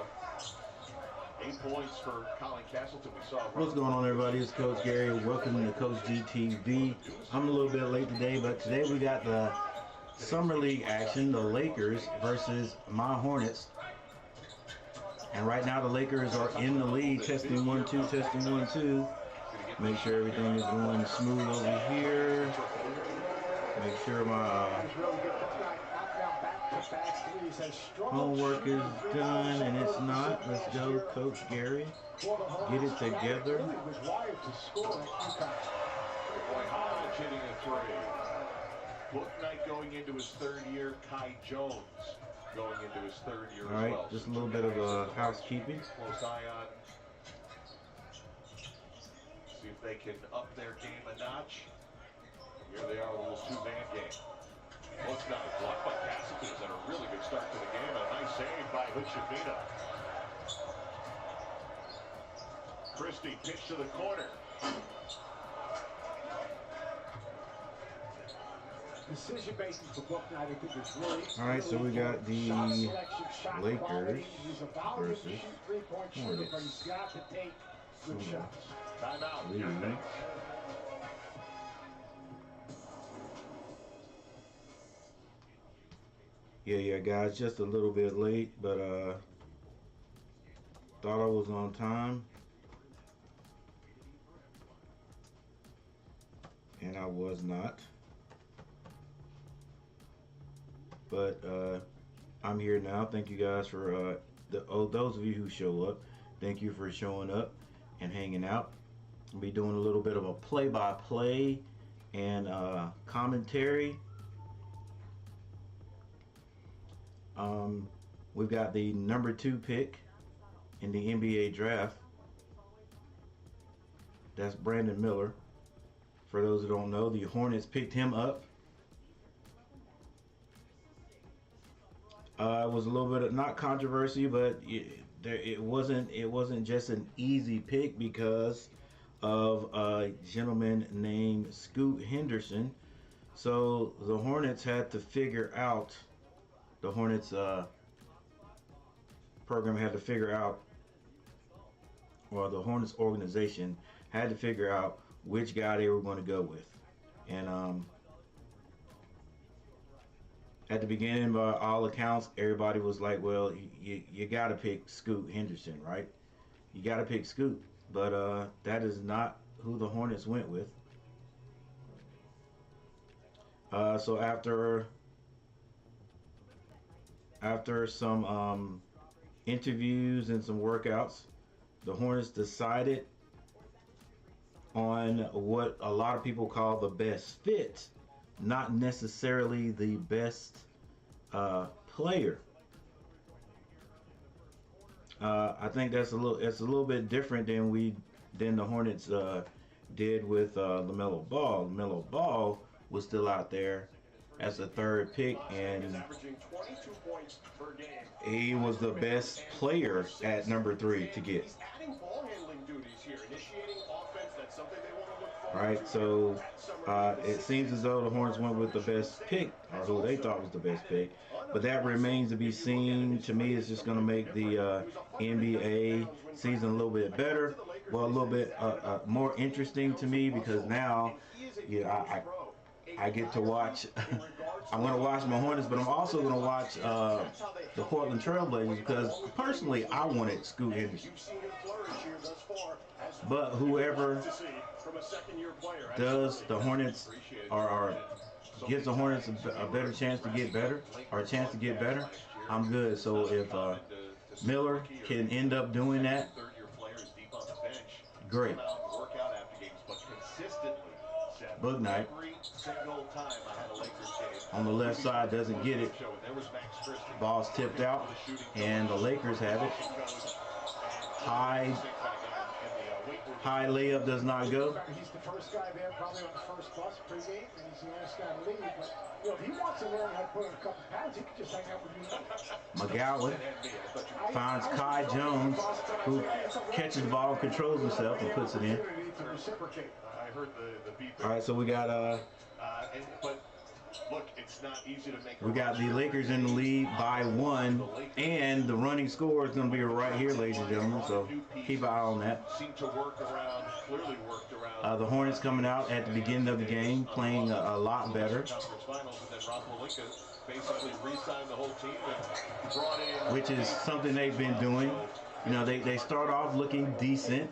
go. 8 points for Colin Castleton. We saw. What's going on, everybody? It's Coach Gary. Welcome to Coach GTV. I'm a little bit late today, but today we got the Summer League action, the Lakers versus my Hornets. And right now the Lakers are in the lead. Testing 1-2, testing 1-2. Make sure everything is going smooth over here. Make sure my homework is done, and it's not. Let's go, Coach Gary. Get it together. Hitting a three. Booknight going into his third year. Kai Jones going into his third year as well. All right, just a little bit of housekeeping. Close eye on. See if they can up their game a notch. Here they are, a little two-man game. Booknight blocked by Castleton. Has had a really good start to the game. A nice save by Huchavina. Christie pitch to the corner. Decision making for Booknight, I think it's really. All right, so we got the Lakers versus Hornets. But he's got to take good shots. Timeout. Yeah, guys, just a little bit late, but thought I was on time, and I was not. But I'm here now. Thank you guys for those of you who show up. Thank you for showing up and hanging out. I'll be doing a little bit of a play-by-play and commentary. We've got the number 2 pick in the NBA draft. That's Brandon Miller. For those who don't know, the Hornets picked him up. It was a little bit of, not controversy, but it wasn't just an easy pick because of a gentleman named Scoot Henderson. So the Hornets had to figure out. The Hornets program had to figure out, or the Hornets organization had to figure out which guy they were going to go with. And at the beginning, by all accounts, everybody was like, well, you got to pick Scoot Henderson, right? You got to pick Scoot. But that is not who the Hornets went with. So after some interviews and some workouts, the Hornets decided on what a lot of people call the best fit, not necessarily the best player. I think it's a little bit different than the Hornets did with LaMelo Ball. LaMelo Ball was still out there as the 3rd pick, and he was the best player at number 3 to get. Right, so it seems as though the Hornets went with the best pick, or who they thought was the best pick, but that remains to be seen. To me, it's just going to make the NBA season a little bit better, well, a little bit more interesting to me, because now, I get to watch. I'm going to watch my Hornets, but I'm also going to watch the Portland Trailblazers, because personally I wanted Scoot Henderson. But whoever does the Hornets or gives the Hornets a better chance to get better, or a chance to get better, I'm good. So if Miller can end up doing that, great. Booknight on the left side doesn't get it. Ball's tipped out, and the Lakers have it. High layup does not go. He's the first guy there, probably on the first bus pregame, and he's the last guy to leave. But if he wants to learn how to put on a couple pounds, he could just hang out with you. McGowan finds Kai Jones, who catches the ball, controls himself, and puts it in. I heard the beat. All right, so we got Look, it's not easy to make. We got the Lakers in the lead by 1, and the running score is going to be right here, ladies and gentlemen. So keep an eye on that. Seem to work around, clearly worked around. The Hornets coming out at the beginning of the game, playing a lot better, Basically re-signed the whole team and brought in, which is something they've been doing. You know, they start off looking decent,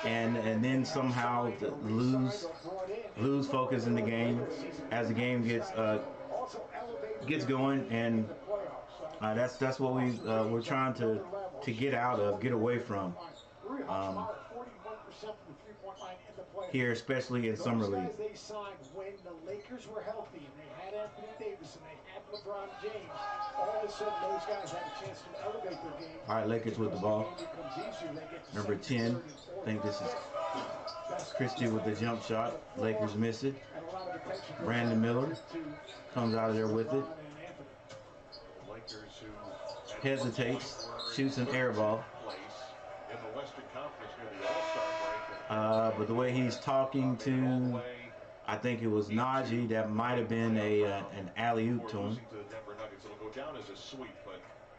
and then somehow lose focus in the game as the game gets going, and that's what we're trying to get out of, get away from here, especially in summer league. They signed when the Lakers were healthy and they had Anthony Davis and they had LeBron James. All of a sudden, those guys had a chance to elevate their game. All right, Lakers with the ball. Number 10. I think this is Christie with the jump shot. Lakers miss it. Brandon Miller comes out of there with it. Hesitates, shoots an air ball. But the way he's talking to, I think it was Najee, that might have been an alley-oop to him.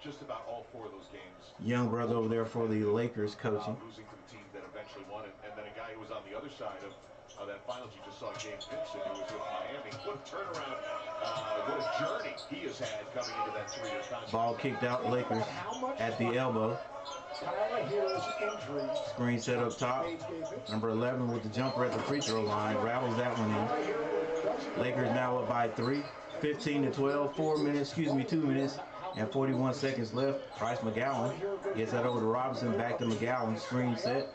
Just about all 4 of those games. Young brother over there for the Lakers coaching. Losing to the team that eventually won it, and then a guy who was on the other side of that finals you just saw, James Vincent, who was with Miami. What a turnaround, what a journey he has had coming into that 3-year contract. Ball kicked out, Lakers at the elbow. Screen set up top. Number 11 with the jumper at the free throw line. Rattles that one in. Lakers now up by 3. 15-12, 2 minutes and 41 seconds left. Bryce McGowan gets that over to Robinson. Back to McGowan. Screen set.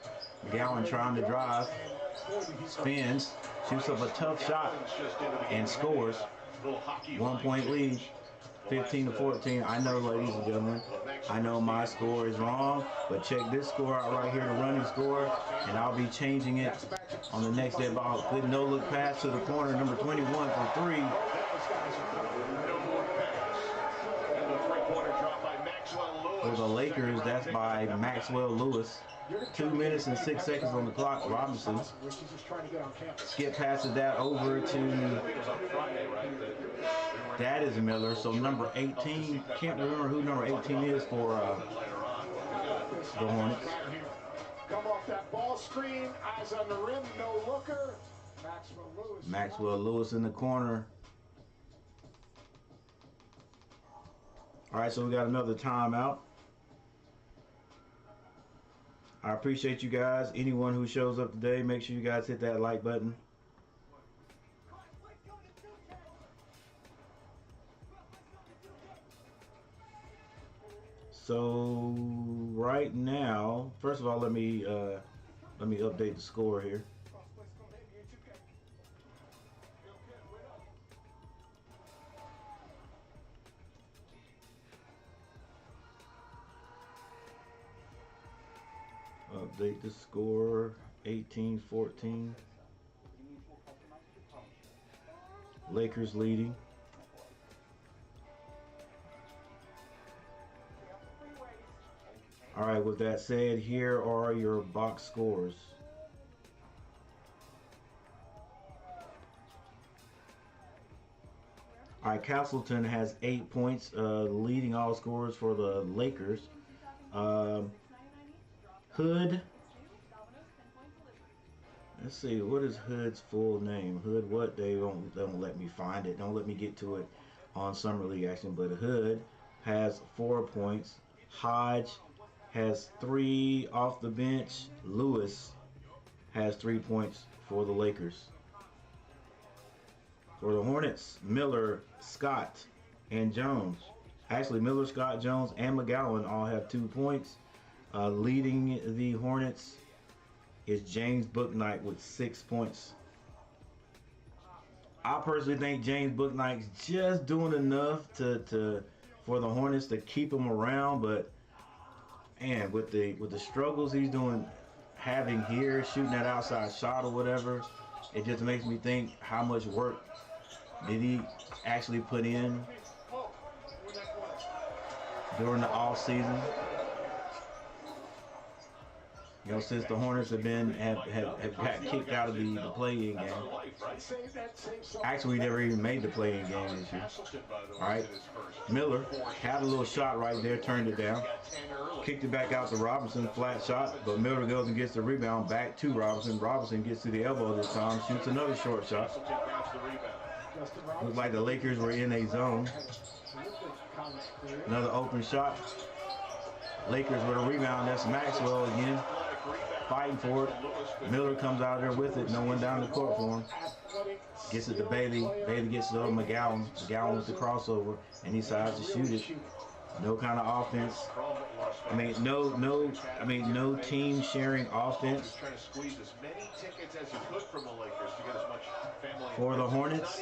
McGowan trying to drive. Spins. Shoots up a tough shot and scores. 1 point lead. 15-14. I know, ladies and gentlemen, I know my score is wrong, but check this score out right here, the running score, and I'll be changing it on the next dead ball. Good no-look pass to the corner, number 21 for 3. For the Lakers, that's by Maxwell Lewis. 2 minutes and 6 seconds on the clock. Robinson skip passes that over to that is Miller. So number 18, can't remember who number 18 is for the Hornets. Come off that ball screen, eyes on the rim, no looker. Maxwell Lewis in the corner. All right, so we got another timeout. I appreciate you guys. Anyone who shows up today, make sure you guys hit that like button. So right now, first of all, let me update the score here. Update the score, 18-14. Lakers leading. All right, with that said, here are your box scores. All right, Castleton has 8 points, leading all scorers for the Lakers. Hood. Let's see, what is Hood's full name? Hood, what? They don't let me find it. Don't let me get to it on Summer League action. But Hood has 4 points. Hodge has 3 off the bench. Lewis has 3 points for the Lakers. For the Hornets, Miller, Scott, and Jones. Actually, Miller, Scott, Jones, and McGowan all have 2 points. Leading the Hornets is James Bouknight with 6 points. I personally think James Bouknight's just doing enough for the Hornets to keep him around, but man, with the struggles he's having here, shooting that outside shot or whatever, it just makes me think how much work did he actually put in during the off season. You know, since the Hornets have got kicked out of the play-in game. Actually, we never even made the play-in game this year. All right, Miller had a little shot right there, turned it down, kicked it back out to Robinson, flat shot, but Miller goes and gets the rebound back to Robinson. Robinson gets to the elbow this time, shoots another short shot. Looks like the Lakers were in a zone. Another open shot. Lakers with a rebound. That's Maxwell again, fighting for it. Miller comes out there with it. No one down the court for him. Gets it to Bailey. Bailey gets it to McGowan. McGowan with the crossover, and he decides to shoot it. No kind of offense. I mean, no team sharing offense for the Hornets.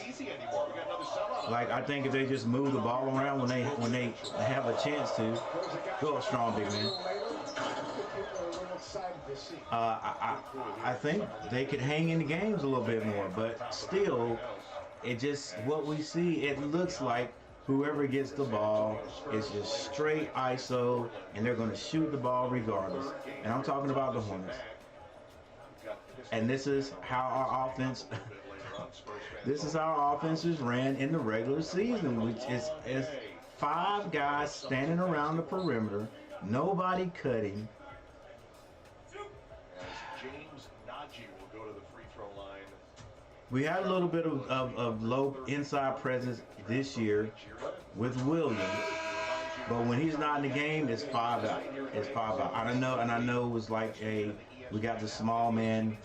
Like, I think if they just move the ball around when they have a chance to, go strong, big man. I think they could hang in the games a little bit more, but still, it just what we see. It looks like whoever gets the ball is just straight ISO, and they're going to shoot the ball regardless. And I'm talking about the Hornets. And this is how our offense. This is how our offenses ran in the regular season, which is 5 guys standing around the perimeter, nobody cutting. We had a little bit of low inside presence this year with Williams, but when he's not in the game, it's 5 out. It's 5 out. I know it was like we got the small man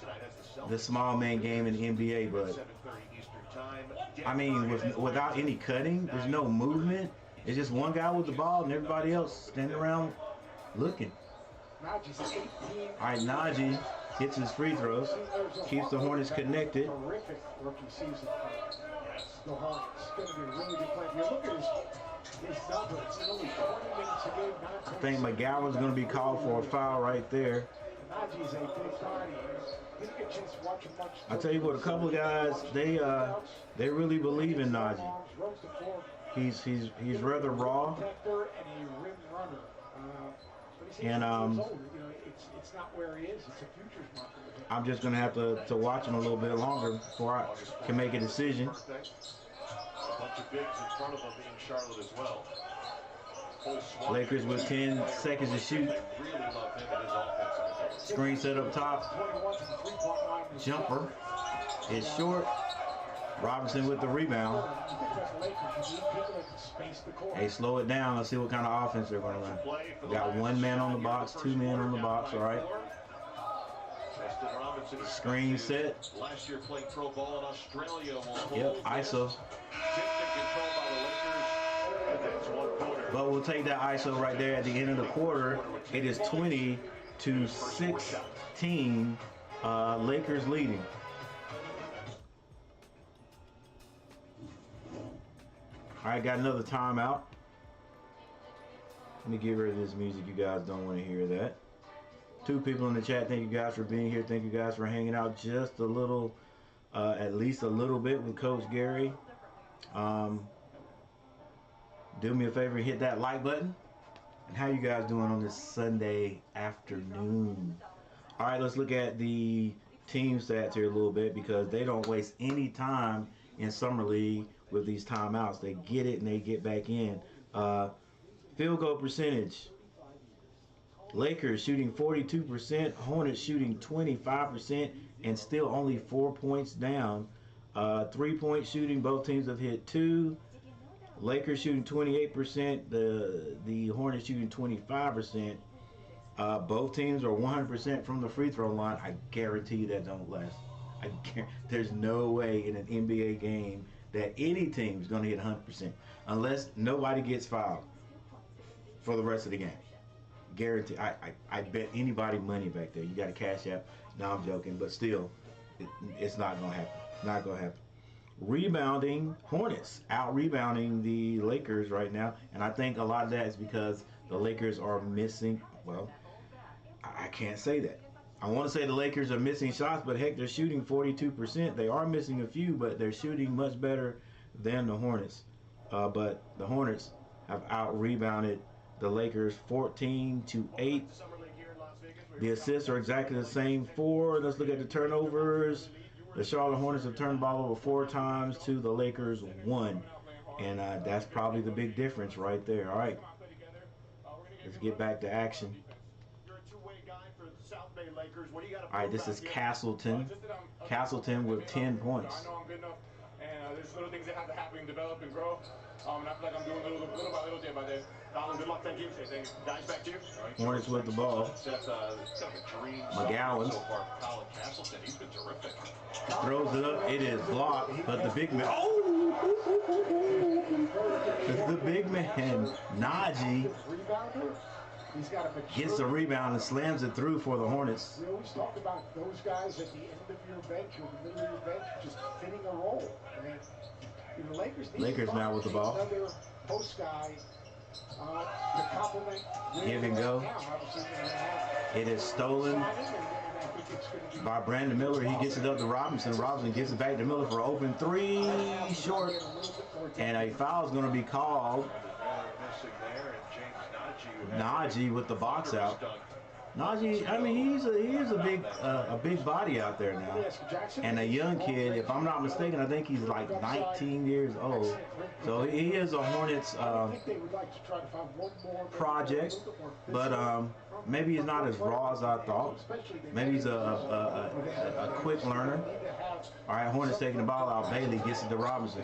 game in the NBA, but I mean, without any cutting, there's no movement. It's just one guy with the ball and everybody else standing around looking. All right, Najee hits his free throws, keeps the Hornets connected. Terrific rookie season. The Hornets going to be a really good player. You look at his numbers. Only 20 minutes a game. I think McGowan's going to be called for a foul right there. Najee's a big party. Didn't get a chance to watch him much. I tell you what, a couple of guys, they really believe in Najee. He's rather raw. And it's not where he is. It's a futures market. I'm just gonna have to watch him a little bit longer before I can make a decision. A bunch of bigs in front of him in Charlotte as well. Lakers with 10 seconds to shoot. Screen set up top. Jumper is short. Robinson with the rebound. Hey, slow it down. Let's see what kind of offense they're going to run. We got 1 man on the box, 2 men on the box, all right. Screen set. Last year played pro ball in Australia. Yep, ISO. But we'll take that ISO right there at the end of the quarter. It is 20-16. Lakers leading. All right, got another timeout. Let me get rid of this music. You guys don't want to hear that. 2 people in the chat. Thank you guys for being here. Thank you guys for hanging out just a little, at least a little bit with Coach Gary. Do me a favor, hit that like button. And how you guys doing on this Sunday afternoon? All right, let's look at the team stats here a little bit, because they don't waste any time in Summer League with these timeouts. They get it and they get back in. Field goal percentage. Lakers shooting 42%, Hornets shooting 25%, and still only 4 points down. 3-point shooting, both teams have hit 2. Lakers shooting 28%, the Hornets shooting 25%. Both teams are 100% from the free throw line. I guarantee you that don't last. There's no way in an NBA game that any team is going to hit 100% unless nobody gets fouled for the rest of the game. Guarantee. I bet anybody money back there. You got a cash app. No, I'm joking, but still, it's not going to happen. Not going to happen. Rebounding, Hornets out rebounding the Lakers right now, and I think a lot of that is because the Lakers are missing. Well, I can't say that. I want to say the Lakers are missing shots, but heck, they're shooting 42%. They are missing a few, but they're shooting much better than the Hornets. But the Hornets have out-rebounded the Lakers 14-8. The assists are exactly the same, 4. Let's look at the turnovers. The Charlotte Hornets have turned the ball over 4 times to the Lakers 1. And that's probably the big difference right there. All right, let's get back to action. All right, this is Castleton. Castleton with 10 points. There's little things that have to happen, develop, and grow. And I feel like I'm doing little by little, day by day. Good luck, thank you. Guys, back to you. Hornets with the ball. McGowan throws it up. It is blocked, but the big man. Oh! The big man, Najee, gets the rebound and slams it through for the Hornets. We always talk about those guys at the end of your bench or the middle of your bench just fitting a role. I mean, the Lakers now with the ball. Another post guy to complement. Give and go. It is stolen by Brandon Miller. He gets it up to Robinson. Robinson gets it back to Miller for open 3, short. And a foul is going to be called. Najee with the box out. Najee, I mean, he's a big body out there now, and a young kid. If I'm not mistaken, I think he's like 19 years old. So he is a Hornets project, but maybe he's not as raw as I thought. Maybe he's a quick learner. All right, Hornets taking the ball out. Bailey gets it to Robinson.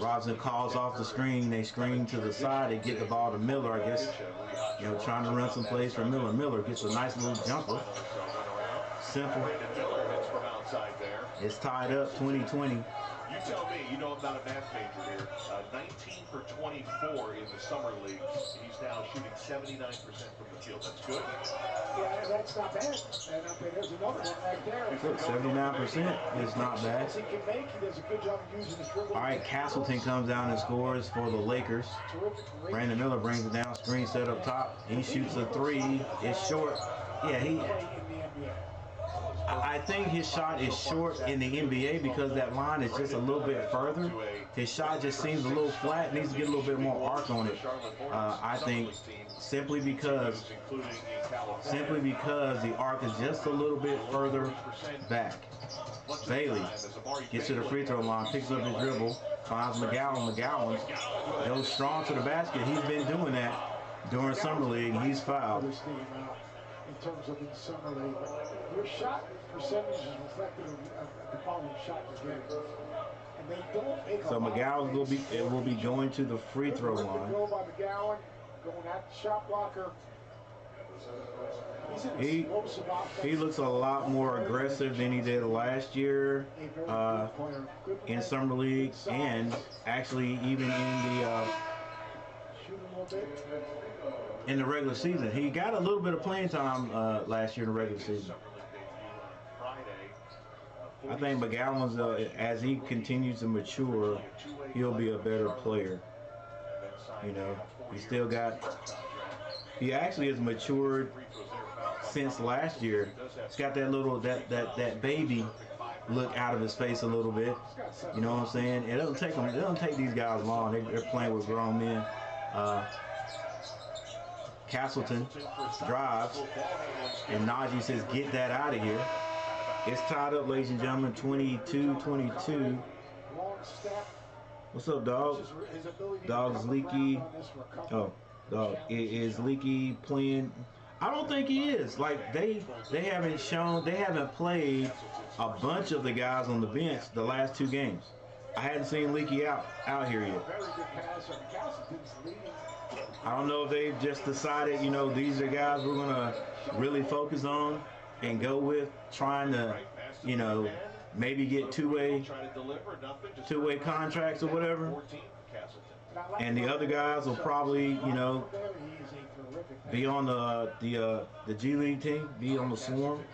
Robinson calls off the screen. They screen to the side. They get the ball to Miller, I guess. You know, trying to run some plays for Miller. Miller gets a nice little jumper. Simple. It's tied up 20-20. You tell me, you know I'm not a math major here. 19 for 24 in the summer leagues. He's now shooting 79% from the field. That's good. Yeah, that's not bad. And there's another one right there. Look, 79% is not bad. He does a good job of using his dribble. All right, Castleton comes down and scores for the Lakers. Brandon Miller brings it down, screen set up top. He shoots a 3. It's short. Yeah, I think his shot is short in the NBA because that line is just a little bit further. His shot just seems a little flat, needs to get a little bit more arc on it. I think simply because the arc is just a little bit further back. Bailey gets to the free throw line, picks up his dribble, finds McGowan. McGowan goes strong to the basket. He's been doing that during Summer League. He's fouled. In terms of the summer league, your shot percentage is reflective of the quality of shot you're getting. And they don't make so McGowan will be going to the free throw line. Go by McGowan, going at the shot blocker. He looks a lot more aggressive than he did last year in Summer League, and actually even in the regular season. He got a little bit of playing time last year in the regular season. I think McGowan's, as he continues to mature, he'll be a better player. You know, he actually has matured since last year. He's got that little, that baby look out of his face a little bit. You know what I'm saying? It doesn't take these guys long. They're playing with grown men. Castleton drives, and Najee says, get that out of here. It's tied up, ladies and gentlemen, 22-22. What's up, dog? Dog's Leaky. Oh, dog. Is Leaky playing? I don't think he is. Like, they haven't played a bunch of the guys on the bench the last 2 games. I hadn't seen Leaky out here yet. I don't know if they've just decided, you know, these are guys we're going to really focus on and go with, trying to, you know, maybe get two-way contracts or whatever. And the other guys will probably, you know, be on the G League team, be on the Swarm,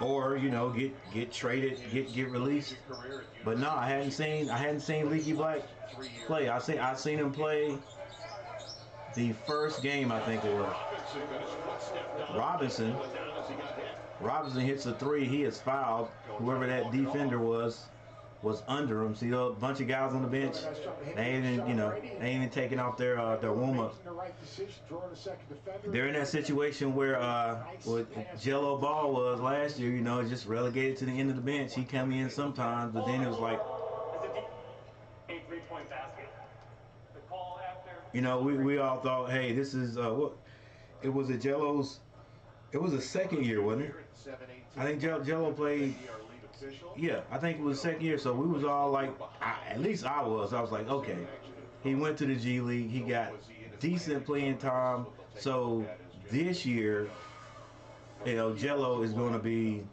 or, you know, get traded, get released. But no, I hadn't seen Leaky Black play. I seen him play the first game, I think it was. Robinson hits a 3. He is fouled. Whoever that defender was, was under him. See a bunch of guys on the bench. They ain't even, they ain't even taking off their warm-ups. They're in that situation where what Jello Ball was last year. Just relegated to the end of the bench. He come in sometimes, but then it was like, we all thought, hey, this is what it was. Jello's. It was a second year, wasn't it? I think Jello played. Yeah, I think it was second year. So we was all like, at least I was like, okay. He went to the G League. He got decent playing time. So this year, Jello is going to be.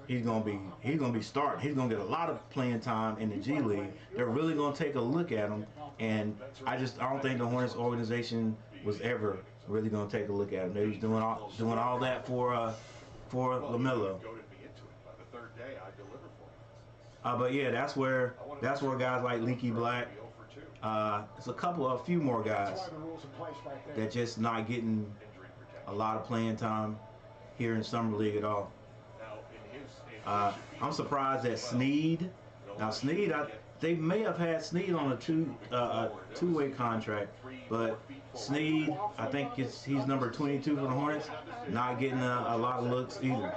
He's gonna be starting. He's gonna get a lot of playing time in the G League. They're really gonna take a look at him, and I don't think the Hornets organization was ever really gonna take a look at him. They was doing all that for LaMelo. But yeah, that's where guys like Leaky Black. There's a few more guys that just not getting a lot of playing time here in Summer League at all. I'm surprised that Sneed. Now Sneed, they may have had Sneed on a two-way contract, but Sneed, I think he's number 22 for the Hornets, not getting a lot of looks either.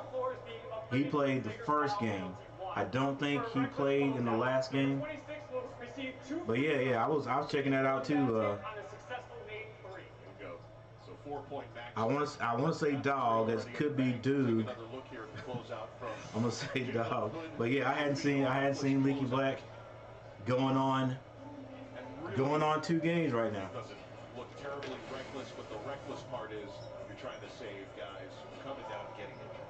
He played the first game. I don't think he played in the last game. But yeah, I was checking that out too. I want to say dog. That could be dude. I'm gonna say dog. But yeah, I hadn't seen Leaky Black going on 2 games right now. Doesn't look terribly reckless, but the reckless part is you're trying to save guys coming down and getting injured.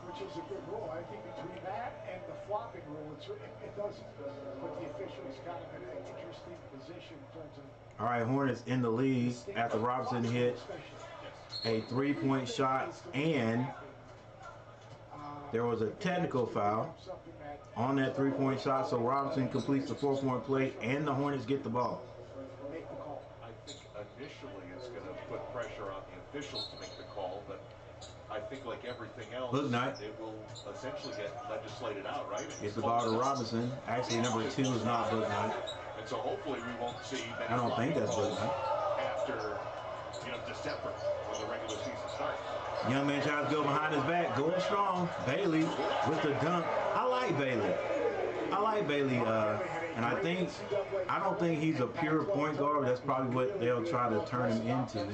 Which is a good rule. I think between that and the flopping rule, it doesn't put the officials kind of in an interesting position in terms of. All right, Hornets in the lead after Robinson hit a 3-point shot, and there was a technical foul on that 3-point shot, so Robinson completes the 4-point play, and the Hornets get the ball. I think initially it's going to put pressure on the officials to make the call, but I think like everything else, it will essentially get legislated out, right? Gets the ball to Robinson. Actually, number 2 is not Booknight. And so hopefully we won't see many. I don't think that's Booknight. After December when the regular season starts. Young man tries to go behind his back, going strong. Bailey with the dunk. I like Bailey, and I don't think he's a pure point guard. That's probably what they'll try to turn him into.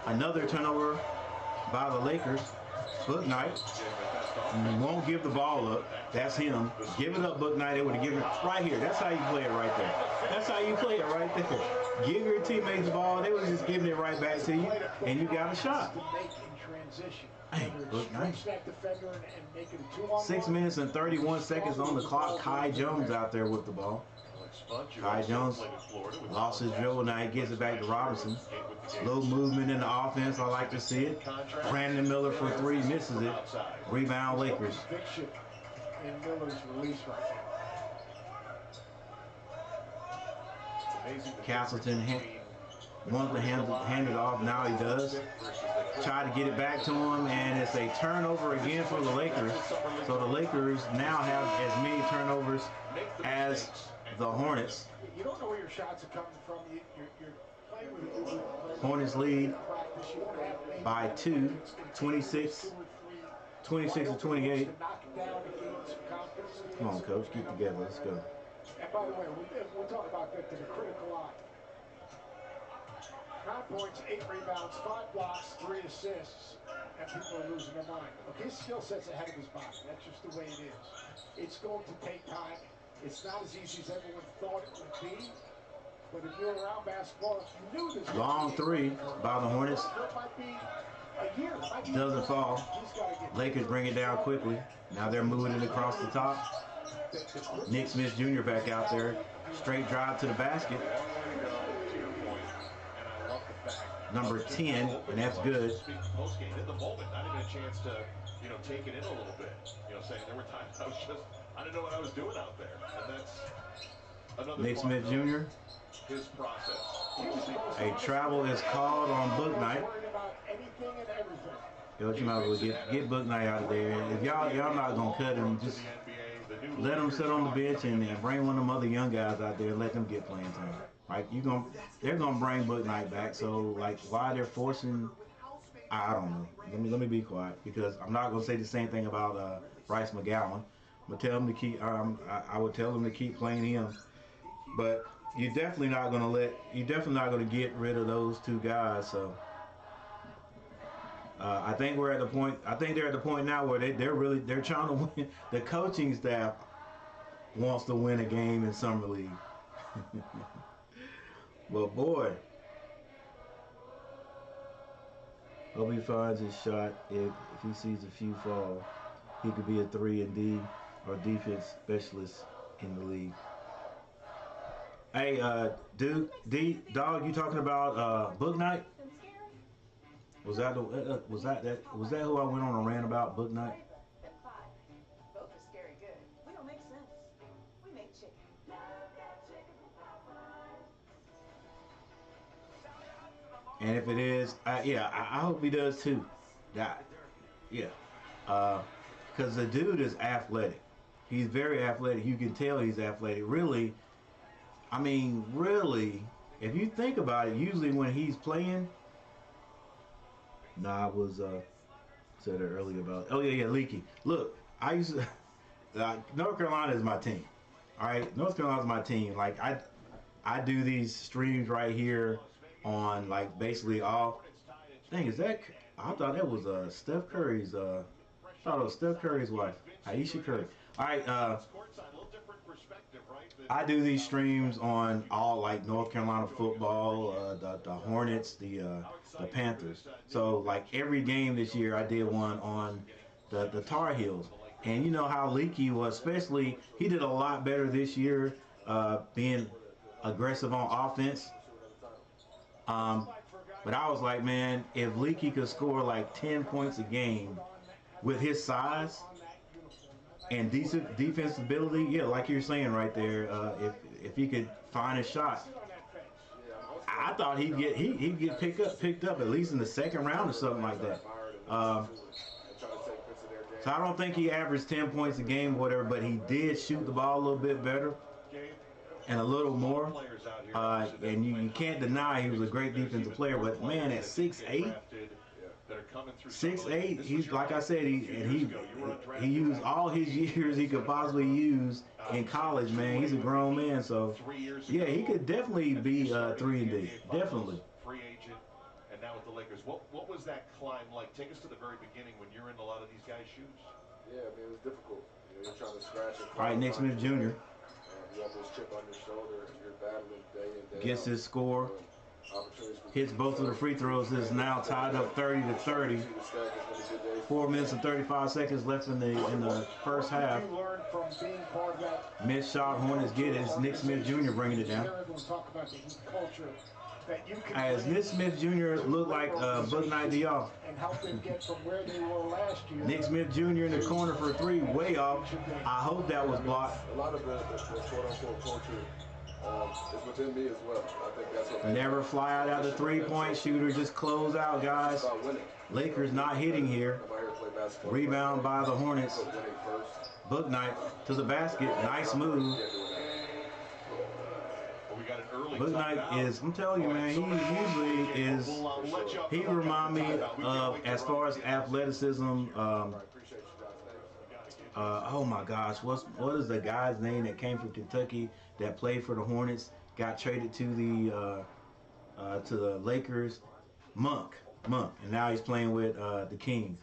Another turnover by the Lakers. Booknight won't give the ball up. That's him. Give it up, Booknight. They would have given it right here. That's how you play it right there. That's how you play it right there. Give your teammates the ball. They would have just given it right back to you, and you got a shot. Hey, Booknight. 6 minutes and 31 seconds on the clock. Kai Jones out there with the ball. Kai Jones lost his dribble. Now he gives it back to Robinson. Little movement in the offense. I like to see it. Brandon Miller for 3, misses it. Rebound Lakers. In Miller's release right now. Castleton wanted to hand it off. Now he does. Try to get it back to him, and it's a turnover again for the Lakers. So the Lakers now have as many turnovers as the Hornets. You don't know where your shots are coming from. You're playing with Hornets lead by 2, 26 to 28. Come on, coach, keep together. Let's go. And by the way, we'll talk about that to the critical eye. 9 points, 8 rebounds, 5 blocks, 3 assists, and people are losing their mind. Look, his skill set's ahead of his body. That's just the way it is. It's going to take time. It's not as easy as everyone thought it would be. But if you're around basketball, if you knew this. Long 3 by the Hornets. Doesn't fall. Lakers bring it down quickly. Now they're moving it across the top. Nick Smith Jr. back out there. Straight drive to the basket. Number 10, and that's good. In the moment, not even a chance to, take it in a little bit. Saying there were times I didn't know what I was doing out there. And that's another Nick Smith Jr. His process. A travel is called on Booknight. Yo, you might as well get Book Knight out of there. If y'all not gonna cut him, just let him sit on the bench and bring one of them other young guys out there and let them get playing time. Like they're gonna bring Book Knight back. So like, why they're forcing? I don't know. Let me be quiet because I'm not gonna say the same thing about Bryce McGowan. I'm gonna tell him to keep. I would tell him to keep playing him, but you're definitely not gonna get rid of those two guys. So. I think we're at the point. I think they're at the point now where they're trying to win. The coaching staff wants to win a game in summer league. But boy, hope he finds his shot. If he sees a few fall, he could be a 3-and-D or defense specialist in the league. Hey, Dog, you talking about Book Knight? Was that who I went on a rant about, Book Knight? Both are scary good. We don't make sense. We make chicken. And if it is, I hope he does too. Because the dude is athletic. He's very athletic. You can tell he's athletic. Really, I mean, really, if you think about it, usually when he's playing. I was said it earlier about. Oh yeah, Leaky. Look, I used to. North Carolina is my team. All right, North Carolina is my team. Like I do these streams right here on like basically all. Thing is that I thought that was Steph Curry's. I thought it was Steph Curry's wife, Aisha Curry. All right. I do these streams on all like North Carolina football, the Hornets, the Panthers. So like every game this year, I did one on the Tar Heels, and you know how Leaky was. Especially, he did a lot better this year, being aggressive on offense. But I was like, man, if Leaky could score like 10 points a game with his size and decent defensive ability, yeah, like you're saying right there, if he could find a shot, I thought he'd get picked up at least in the second round or something like that. So I don't think he averaged 10 points a game or whatever, but he did shoot the ball a little bit better and a little more. And you can't deny he was a great defensive player, but man, at 6'8", 6'8", he's like I said, he used all his years he could possibly use in college. Man, he's a grown man, so yeah, he could definitely be 3-and-D, definitely. Free agent, and now with the Lakers. What was that climb like? Take us to the very beginning when you're in a lot of these guys' shoes. Yeah, I mean, it was difficult. You're trying to scratch it. All right, Nick Smith Jr. You have this chip on your shoulder, and you're battling day in, day gets out. his score. Hits both of the free throws. Is now tied up 30-30. 4 minutes and 35 seconds left in the first half. Missed shot. Hornets get it. It's Nick Smith Jr. bringing it down. As Nick Smith Jr. looked like Book Knight to y'all. Nick Smith Jr. in the corner for 3, way off. I hope that was blocked. A lot of the quote-unquote culture is within me as well. I think that's what never fly out at the 3-point shooter. Just close out, guys. Lakers not hitting here. Rebound by the Hornets. Book Knight to the basket. Nice move. Book Knight is, I'm telling you, man, he usually is, he remind me of, as far as athleticism, oh my gosh, what is the guy's name that came from Kentucky that played for the Hornets, got traded to the Lakers? Monk, and now he's playing with the Kings.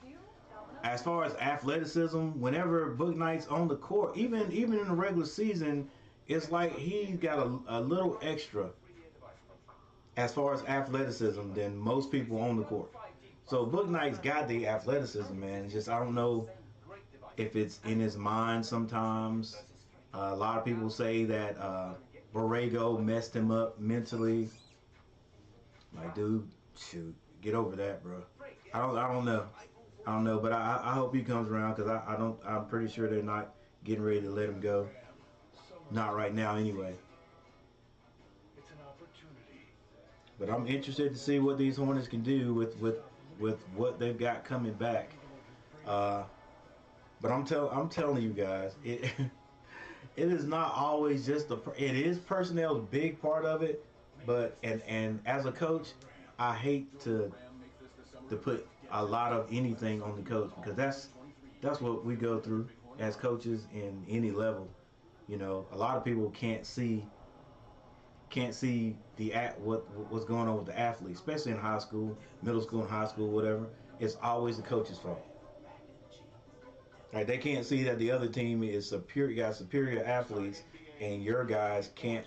As far as athleticism, whenever Book Knight's on the court, even in the regular season, it's like he's got a little extra as far as athleticism than most people on the court. So Book Knight's got the athleticism, man. It's just, I don't know if it's in his mind sometimes. A lot of people say that Borrego messed him up mentally. Like, dude, shoot, get over that, bro. I don't know, but I hope he comes around, because I'm pretty sure they're not getting ready to let him go. Not right now, anyway. But I'm interested to see what these Hornets can do with with what they've got coming back. But I'm telling you guys, it it is not always just it is personnel a big part of it, but and as a coach, I hate to put a lot of anything on the coach, because that's what we go through as coaches in any level. You know, a lot of people can't see what's going on with the athlete, especially in high school, middle school, and high school, whatever. It's always the coach's fault. Like, they can't see that the other team is got superior athletes, and your guys can't.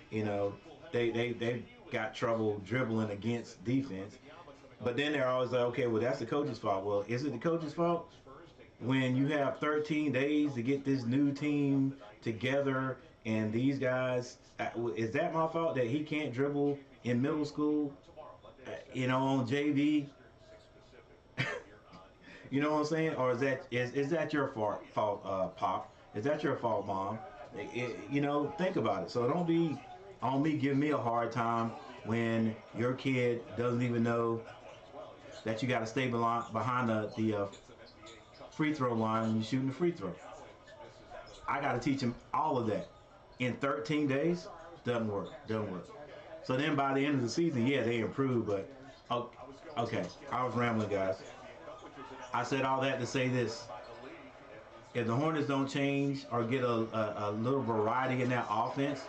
You know, they've got trouble dribbling against defense. But then they're always like, okay, well, that's the coach's fault. Well, is it the coach's fault when you have 13 days to get this new team together, and these guys, is that my fault that he can't dribble in middle school, you know, on JV? You know what I'm saying? Or is that your fault, Pop? Is that your fault, Mom? You know, think about it. So don't be on me giving me a hard time when your kid doesn't even know that you got to stay behind the free throw line when you're shooting the free throw. I got to teach him all of that in 13 days. Doesn't work. So then by the end of the season, yeah, they improve. But okay, I was rambling, guys. I said all that to say this: if the Hornets don't change or get a little variety in that offense,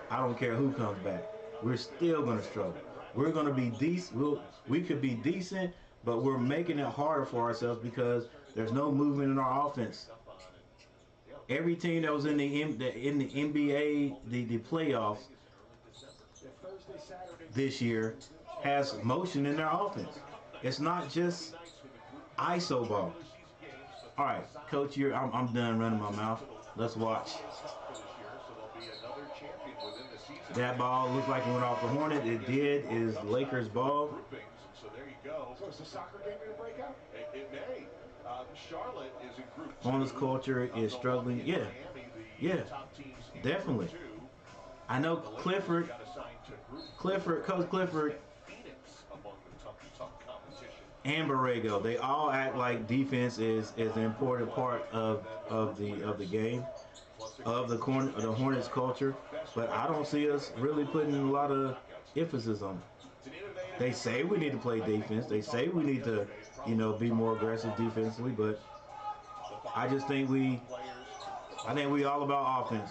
I don't care who comes back. We're still going to struggle. We're going to be decent. We could be decent, but we're making it harder for ourselves because there's no movement in our offense. Every team that was in the NBA, the playoffs this year, has motion in their offense. It's not just ISO ball. All right, Coach, I'm done running my mouth. Let's watch. That ball looked like it went off the Hornet. It did. It is Lakers ball. So there you go. So it's a soccer game in a breakout? It may. Charlotte is in group 2. Hornets culture is struggling. Yeah, definitely. I know Clifford, Coach Clifford, and Borrego, they all act like defense is an important part of the game, of the Hornets culture, but I don't see us really putting a lot of emphasis on it. They say we need to play defense. They say we need to, you know, be more aggressive defensively, but I just think we all about offense.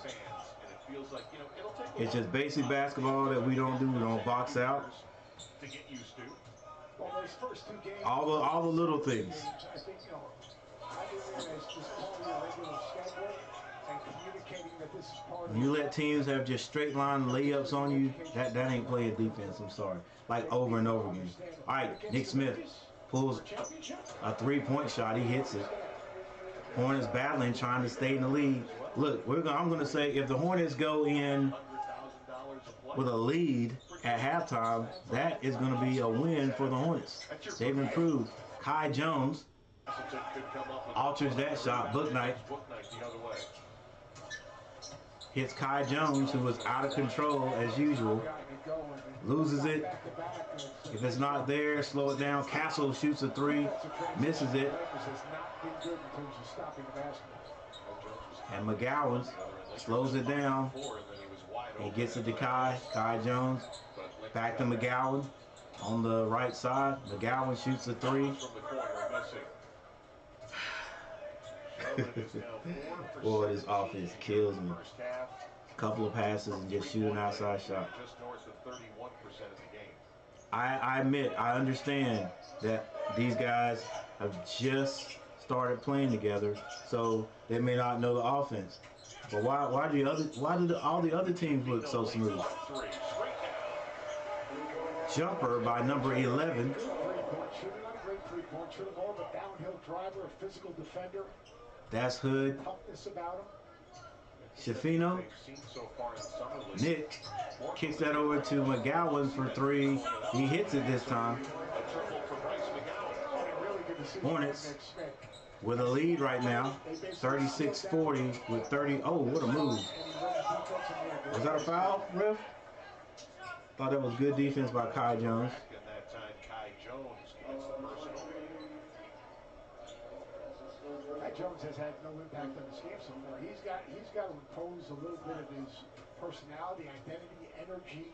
It's just basic basketball that we don't do. We don't box out. All the little things. When you let teams have just straight line layups on you, that ain't playing defense. I'm sorry. Like over and over again. All right, Nick Smith pulls a 3-point shot. He hits it. Hornets battling, trying to stay in the lead. Look, I'm going to say if the Hornets go in with a lead at halftime, that is going to be a win for the Hornets. They've improved. Kai Jones alters that shot. Book night. Hits Kai Jones, who was out of control as usual. Loses it. If it's not there, slow it down. Castle shoots a 3, misses it. And McGowan slows it down. He gets it to Kai Jones. Back to McGowan on the right side. McGowan shoots a 3. Boy, this offense kills me. A couple of passes and just shoot an outside shot. I admit, I understand that these guys have just started playing together, so they may not know the offense. But why do all the other teams look so smooth? Jumper by number 11. That's Hood. Shafino. Nick kicks that over to McGowan for 3. He hits it this time. Hornets with a lead right now, 36-40 with 30. Oh, what a move. Was that a foul, ref? Thought that was good defense by Kai Jones. Jones has had no impact on this game so far. He's got to impose a little bit of his personality, identity, energy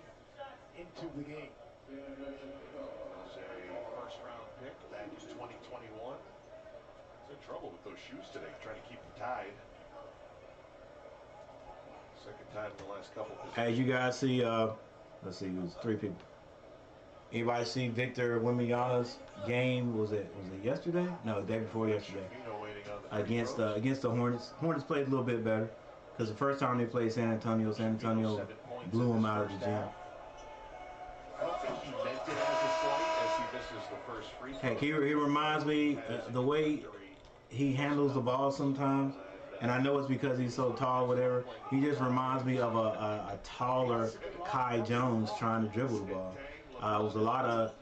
into the game. Was a first-round pick back in 2021. He's in trouble with those shoes today, trying to keep them tied. Second time in the last couple of As you guys see, let's see, it was 3 people. Anybody see Victor Wembanyama's game? Was it yesterday? No, the day before yesterday. Against the Hornets. Hornets played a little bit better because the first time they played San Antonio blew them out of the gym. I don't think he meant it as a slight as he misses the first free throw. Heck, he reminds me the way he handles the ball sometimes, and I know it's because he's so tall, whatever. He just reminds me of a taller Kai Jones trying to dribble the ball. It was a lot of.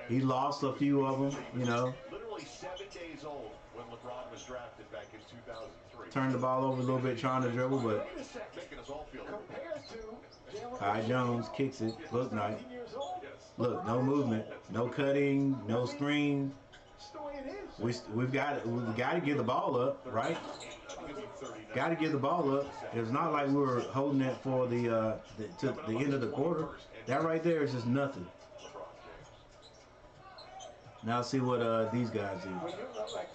He lost a few of them, you know. Literally 7 days old when LeBron was drafted back in 2003. Turned the ball over a little bit trying to dribble, but Making us all feel Kai Jones kicks it. Look nice. Look, no movement, no cutting, no screen. We've got to give the ball up, right? Got to give the ball up. It's not like we were holding it for to the end of the quarter. That right there is just nothing. Now see what these guys do.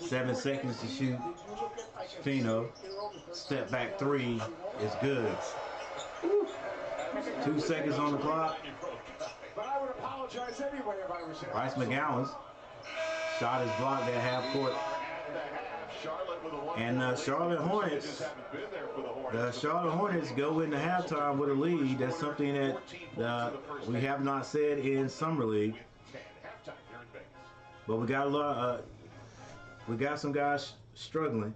7 seconds to shoot. Fino. Step back 3 is good. 2 seconds on the clock. But I would apologize anyway if I was there. Bryce McGowan's shot is blocked at half court. And Charlotte Hornets, the Charlotte Hornets go into halftime with a lead. That's something that we have not said in Summer League. But we got a lot. We got some guys struggling.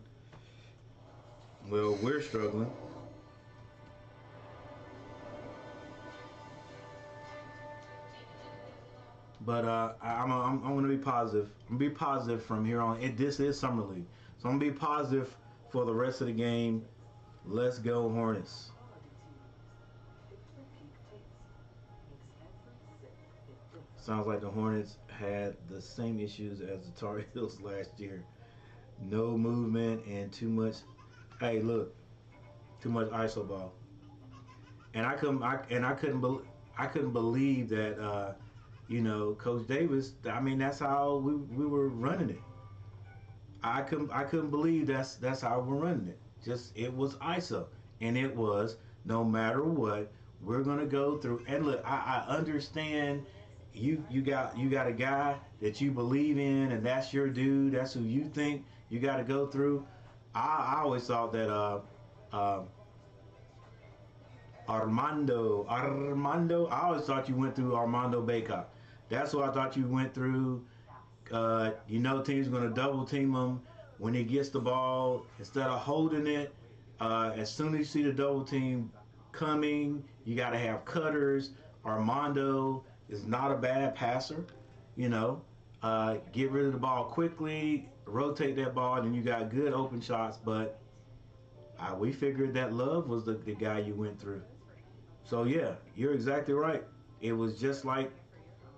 Well, we're struggling. But I'm going to be positive. I'm going to be positive from here on. This is Summer League. So I'm going to be positive for the rest of the game. Let's go Hornets. Sounds like the Hornets had the same issues as the Tar Heels last year. No movement and too much. Hey, look, too much ISO ball. And I couldn't believe that. You know, Coach Davis. I mean, that's how we were running it. I couldn't believe that's how we're running it. Just it was ISO, and it was no matter what we're gonna go through. And look, I understand. You got a guy that you believe in, and that's your dude. That's who you think you got to go through. I always thought that Armando. I always thought you went through Armando Bacot. That's what I thought you went through. You know, teams are going to double team him when he gets the ball. Instead of holding it, as soon as you see the double team coming, you got to have cutters. Armando is not a bad passer, you know. Get rid of the ball quickly, rotate that ball, and you got good open shots. But we figured that Love was the guy you went through. So, yeah, you're exactly right. It was just like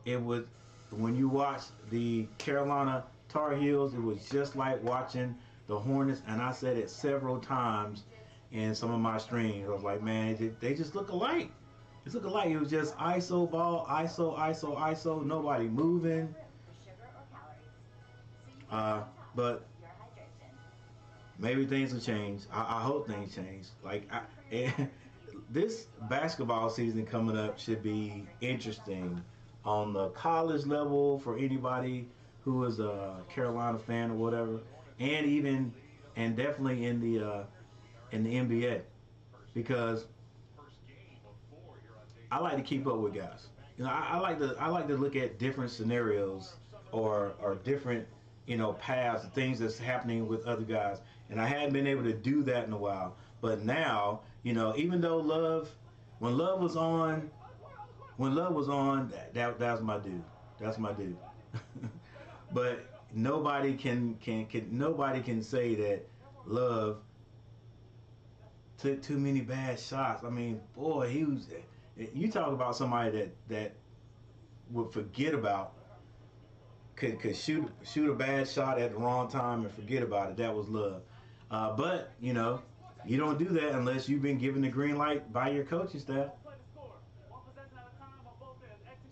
it was when you watch the Carolina Tar Heels. It was just like watching the Hornets, and I said it several times in some of my streams. I was like, man, they just look alike. It's looking like it was just ISO ball, ISO, nobody moving. But maybe things will change. I hope things change. Like this basketball season coming up should be interesting on the college level for anybody who is a Carolina fan or whatever, and definitely in the NBA, because I like to keep up with guys. You know, I like to look at different scenarios or different, you know, paths, things that's happening with other guys. And I hadn't been able to do that in a while. But now, you know, even though when Love was on, that was my dude. That's my dude. But nobody can say that Love took too many bad shots. I mean, boy, he was. You talk about somebody that would forget about could shoot a bad shot at the wrong time and forget about it. That was love. But you know, you don't do that unless you've been given the green light by your coaching staff.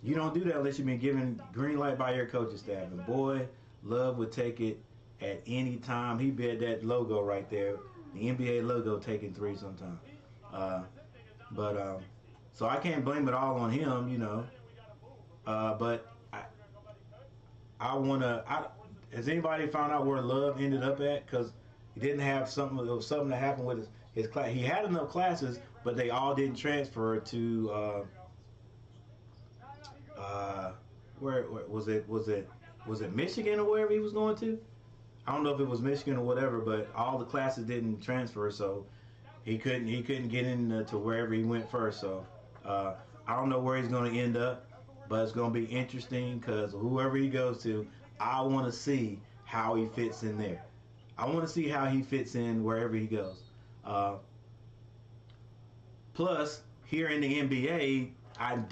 You don't do that unless you've been given green light by your coaching staff. And boy, Love would take it at any time. He bet that logo right there, the NBA logo, taking three sometimes. So I can't blame it all on him, you know. But I wanna. Has anybody found out where Love ended up at? Because he didn't have something. There was something that happened with his class. He had enough classes, but they all didn't transfer to. Where was it? Was it Michigan or wherever he was going to? I don't know if it was Michigan or whatever, but all the classes didn't transfer, so he couldn't get in to wherever he went first. So I don't know where he's going to end up, but it's going to be interesting because whoever he goes to, I want to see how he fits in there. I want to see how he fits in wherever he goes. Plus, here in the NBA, I'm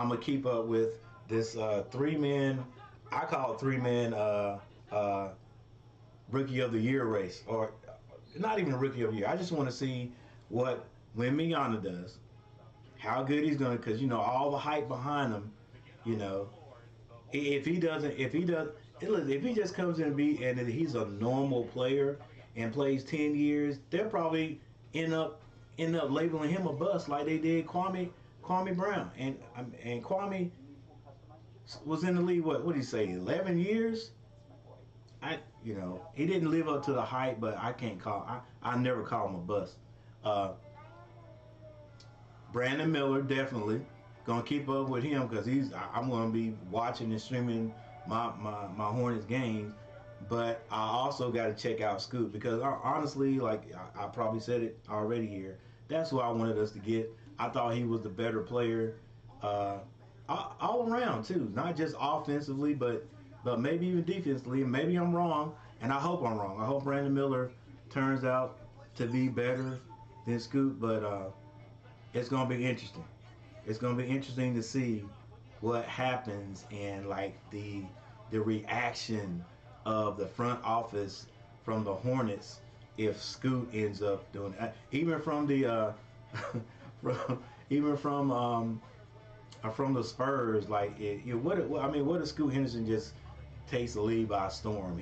gonna keep up with this three-man, I call it three-man Rookie of the Year race, or not even a Rookie of the Year. I just want to see what Wembanyama does, how good he's gonna, because you know all the hype behind him. You know, if he just comes in and he's a normal player and plays 10 years, they'll probably end up labeling him a bust like they did Kwame Brown. And Kwame was in the league, what did he say, 11 years? He didn't live up to the hype, but I never call him a bust. Brandon Miller, definitely gonna keep up with him because I'm gonna be watching and streaming my Hornets games. But I also got to check out Scoot because honestly, like I probably said it already here, that's who I wanted us to get. I thought he was the better player all around too, not just offensively, but maybe even defensively. And maybe I'm wrong, and I hope I'm wrong. I hope Brandon Miller turns out to be better than Scoot, but it's gonna be interesting. It's gonna be interesting to see what happens and like the reaction of the front office from the Hornets if Scoot ends up doing it. Even from the from the Spurs, like what if Scoot Henderson just takes the league by storm?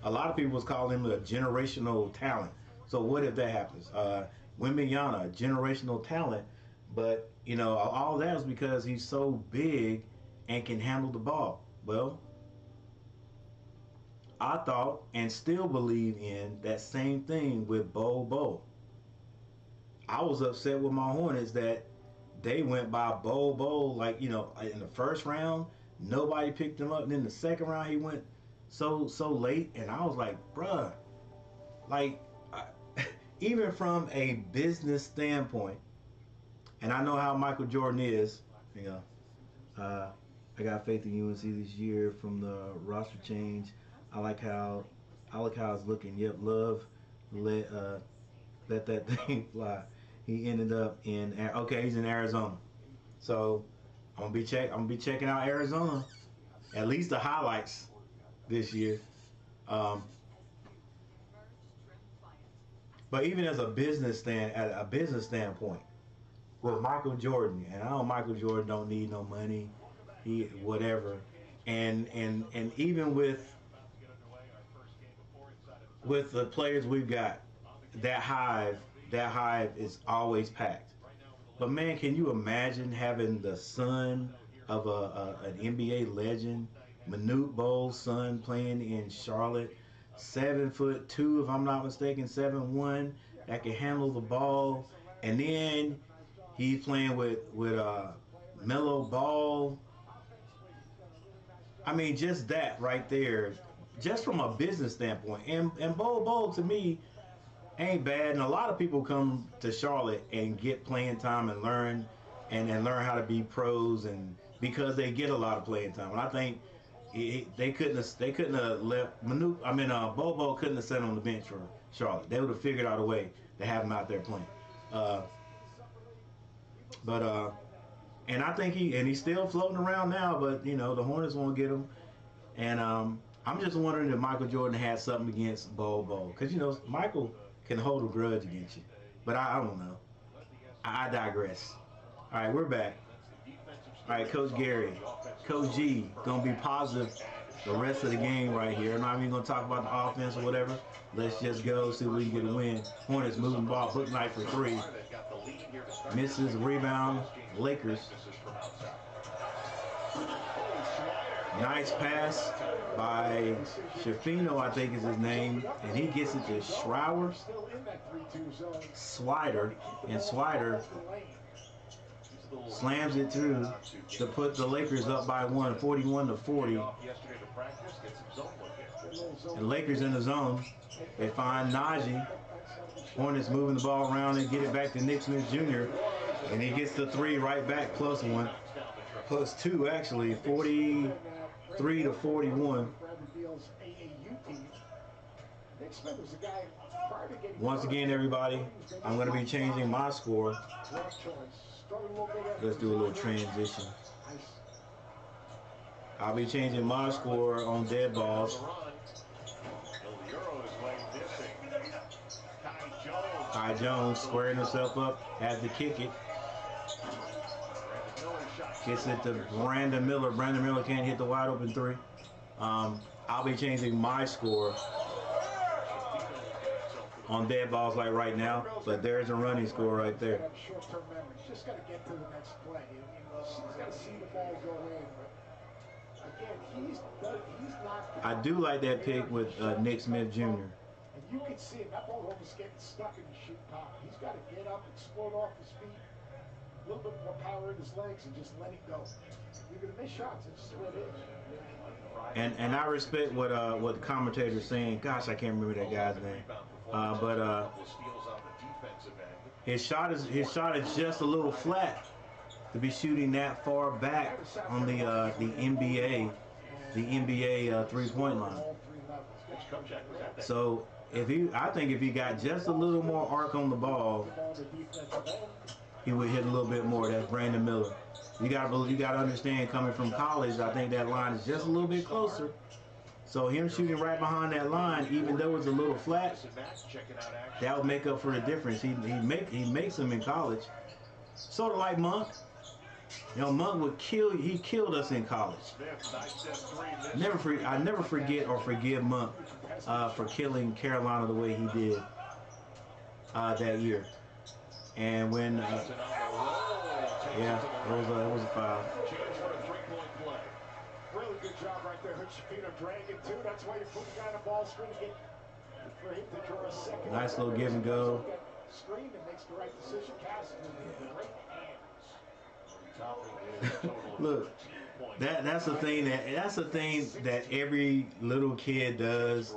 A lot of people was calling him a generational talent. So what if that happens? Wembanyama, generational talent, but you know all that is because he's so big and can handle the ball. Well, I thought and still believe in that same thing with Bo. I was upset with my Hornets that they went by Bo, like, you know, in the first round, nobody picked him up. And then the second round, he went so late. And I was like, bruh, like, even from a business standpoint, and I know how Michael Jordan is, you know, I got faith in UNC this year from the roster change. I like how it's looking. Yep, Love let that thing fly. He ended up he's in Arizona. So I'm gonna be checking out Arizona, at least the highlights this year. But even as a business standpoint, with Michael Jordan, and I know Michael Jordan don't need no money, whatever, and even with the players we've got, that hive is always packed. But man, can you imagine having the son of an NBA legend, Manute Bol's son, playing in Charlotte, 7'2", if I'm not mistaken, 7'1", that can handle the ball, and then he's playing with Melo Ball. I mean, just that right there, just from a business standpoint, and Bol to me ain't bad. And a lot of people come to Charlotte and get playing time and learn how to be pros, and because they get a lot of playing time. And I think they couldn't have left Bol couldn't have sat on the bench for Charlotte. They would have figured out a way to have him out there playing. And I think he's still floating around now, but you know the Hornets won't get him. And I'm just wondering if Michael Jordan had something against Bol, because you know Michael can hold a grudge against you, but I don't know. I digress. All right, we're back. All right, Coach Gary, Coach G, gonna be positive the rest of the game right here. I'm not even gonna talk about the offense or whatever. Let's just go see if we can get a win. Hornets moving ball, hook night for 3. Misses rebound. Lakers. Nice pass by Shafino, I think is his name, and he gets it to Swider, and Swider slams it through to put the Lakers up by 1, 41-40. And Lakers in the zone. They find Najee. Hornets moving the ball around and get it back to Nick Smith Jr. And he gets the 3 right back, +1. +2 actually, 43-41. Once again, everybody, I'm going to be changing my score. Let's do a little transition. I'll be changing my score on dead balls. Ty Jones squaring himself up, has to kick it. Gets it to Brandon Miller. Brandon Miller can't hit the wide open 3. I'll be changing my score on dead balls like right now, but there's a running score right there. Short-term memory. Just got to get to the next play. He's got to see the ball go in. But again, he's not. I do like that pick with Nick Smith Jr. And you can see him. That ball almost getting stuck in the shoot top. He's got to get up, explode off his feet, a little bit more power in his legs, and just let it go. You're gonna miss shots. It's just what it is. And I respect what the commentator's saying. Gosh, I can't remember that guy's name. But his shot is just a little flat to be shooting that far back on the NBA 3-point line. So I think if he got just a little more arc on the ball, he would hit a little bit more. That's Brandon Miller. You gotta understand, coming from college, I think that line is just a little bit closer. So him shooting right behind that line, even though it's a little flat, that would make up for the difference. He makes them in college. Sort of like Monk. You know, Monk would kill. He killed us in college. I never forget or forgive Monk for killing Carolina the way he did that year. And when yeah, it was a foul. Really good job right there. Shafino dragging too. That's why you put the guy on the ball screen to get for him to draw a second. Nice little give and go. Screen and makes the right decision. Cass with great hands. Look, that's the thing that every little kid does.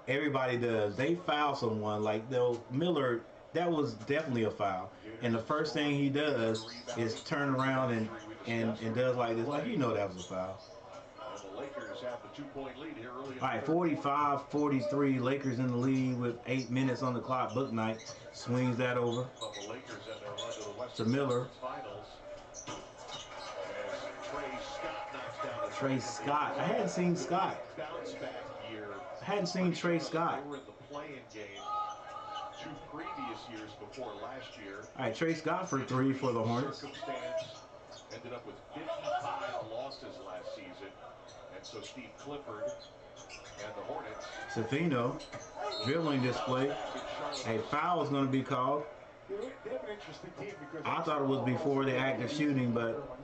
Everybody does. They foul someone. Like Miller, that was definitely a foul. And the first thing he does is turn around and does like this. Like, you know that was a foul. All right, 45-43. Lakers in the lead with 8 minutes on the clock. Book night swings that over to Miller. Trey Scott. I hadn't seen Scott. I hadn't seen Trey Scott. All right, Trey Scott for 3 for the Hornets. Ended up with 55 losses last season, and so Steve Clifford and the Hornets. Safino, dribbling display. A foul is going to be called. I thought it was before the active shooting, but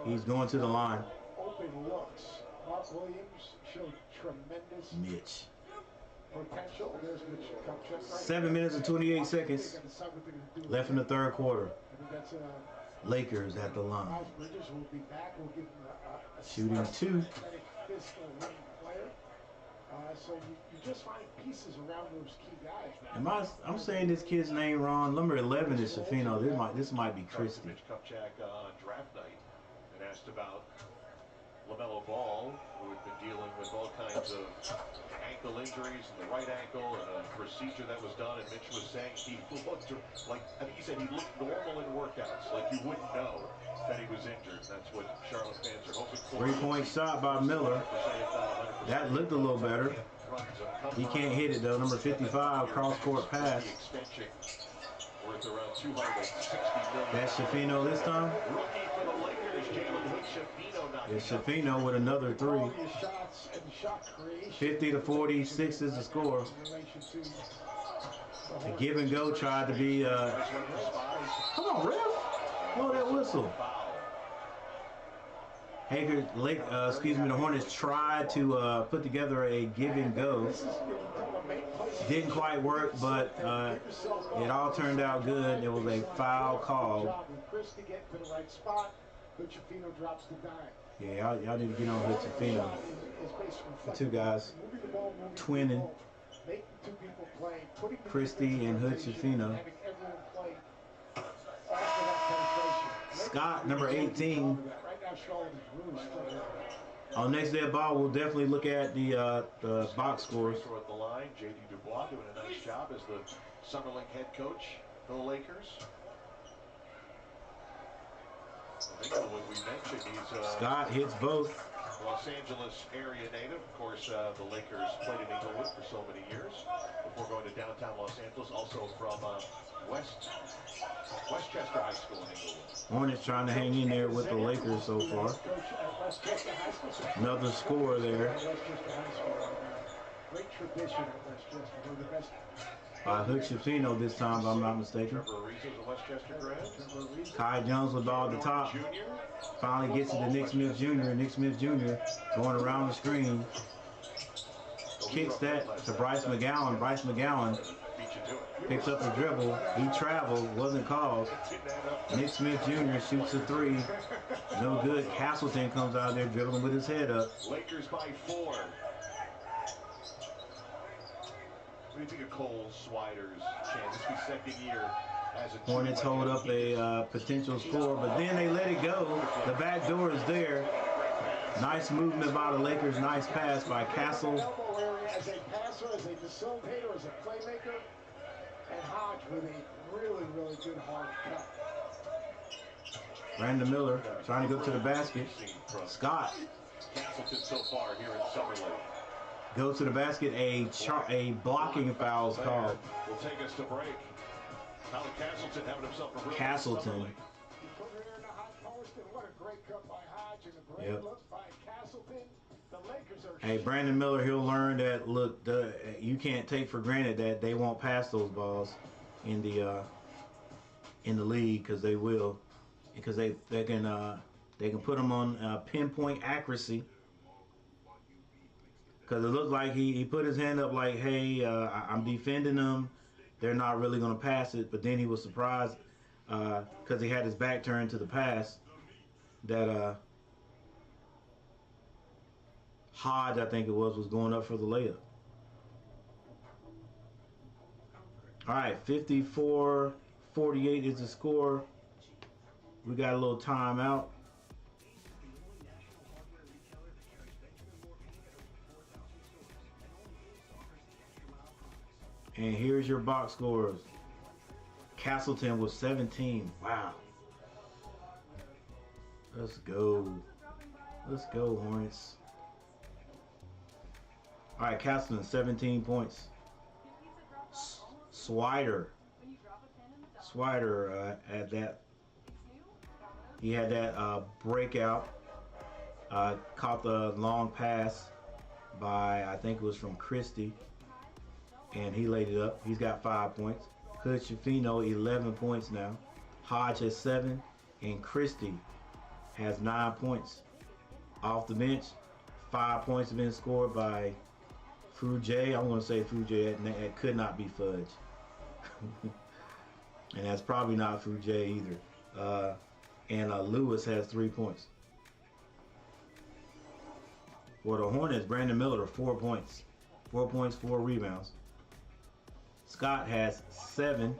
he's going to the line. Open looks. Mark Williams showed tremendous Mitch. potential. There's Mitch. 7 minutes and 28 seconds left in the third quarter. Lakers at the line. Shooting 2. So you just find pieces around those key guys. I'm saying this kid's name wrong. Number 11 is Shafino. This might be Christie. Mitch Kupchak on draft night and asked about LaMelo Ball, who had been dealing with all kinds of ankle injuries in the right ankle and a procedure that was done, and Mitch was saying he looked like, I think he said he looked normal in workouts, like you wouldn't know that he was injured. That's what Charlotte fans are hoping for. 3-point shot by Miller. That looked a little better. He can't hit it though. Number 55, cross-court pass. That's Shafino this time. It's Shafino with another 3. 50-46 is the score. The give and go tried to be. Come on, ref! Blow that whistle. The Hornets tried to put together a give and go. Didn't quite work, but it all turned out good. There was a foul call. Yeah, y'all need to get on Hood-Shafino. The two guys twinning. Christie and Hood-Shafino. Scott, number 18. On next day of ball, we'll definitely look at the box scores. At the line, J.D. Dubois doing a nice job as the Summerlink head coach for the Lakers. I think what we mentioned, he's Scott hits both. Los Angeles area native. Of course, the Lakers played in Inglewood for so many years before going to downtown Los Angeles. Also from Westchester High School in Inglewood. Hornets trying to hang in there with the Lakers so far. Another score there. Great tradition at Westchester. One of the best. By Hood-Shafino this time, if I'm not mistaken. Kai Jones with the ball at the top. Finally gets it to Nick Smith Jr. Nick Smith Jr. going around the screen. Kicks that to Bryce McGowan. Bryce McGowan picks up the dribble. He traveled, wasn't called. Nick Smith Jr. shoots a 3. No good. Castleton comes out there dribbling with his head up. Lakers by 4. What do you think of Cole Swider's chance? This is second year as a Hornets hold up a potential score, but then they let it go. The back door is there. Nice movement by the Lakers. Nice pass by Castle. As a passer, as a facilitator, as a playmaker, and Hodge with a really, really good hard cut. Brandon Miller trying to go to the basket. Scott Castleton so far here in Summerlin. Goes to the basket. A blocking foul is called. Will take us to break. Colin Castleton having himself a Castleton. He put her there in the high post, and what a great cut by Hodge and a great look by Castleton. The Lakers are. Hey, Brandon Miller, he'll learn that. Look, you can't take for granted that they won't pass those balls in the league, because they will, because they can put them on pinpoint accuracy. Because it looked like he put his hand up like, hey, I'm defending them. They're not really going to pass it. But then he was surprised because he had his back turned to the pass that Hodge, I think it was going up for the layup. All right, 54-48 is the score. We got a little timeout. And here's your box scores. Castleton was 17. Wow. Let's go. Let's go, Hornets. All right, Castleton, 17 points. Swider had that. He had that breakout. Caught the long pass by, I think it was from Christie. And he laid it up. He's got 5 points. Hood-Shafino, 11 points now. Hodge has 7. And Christie has 9 points. Off the bench, 5 points have been scored by Fujay. I want to say Fujay. It could not be Fudge. And that's probably not Fujay either. And Lewis has 3 points. For the Hornets, Brandon Miller, 4 points. 4 points, 4 rebounds. Scott has 7.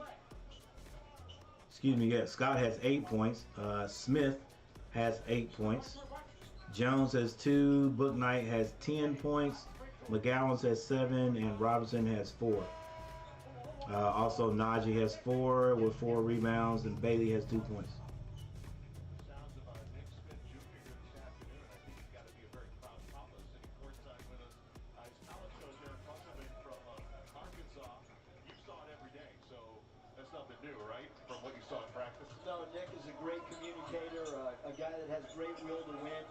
Excuse me, yeah. Scott has 8 points. Smith has 8 points. Jones has 2. Book Knight has 10 points. McGowan has 7, and Robinson has 4. Also, Najee has 4 with 4 rebounds, and Bailey has 2 points. Sounds of Nick Smith Jr. here this afternoon. I think he's got to be a very proud papa sitting courtside with us. His college coach, Eric Musselman from Arkansas. You saw it every day, so that's nothing new, right? From what you saw in practice? No, Nick is a great communicator, a guy that has great will to win,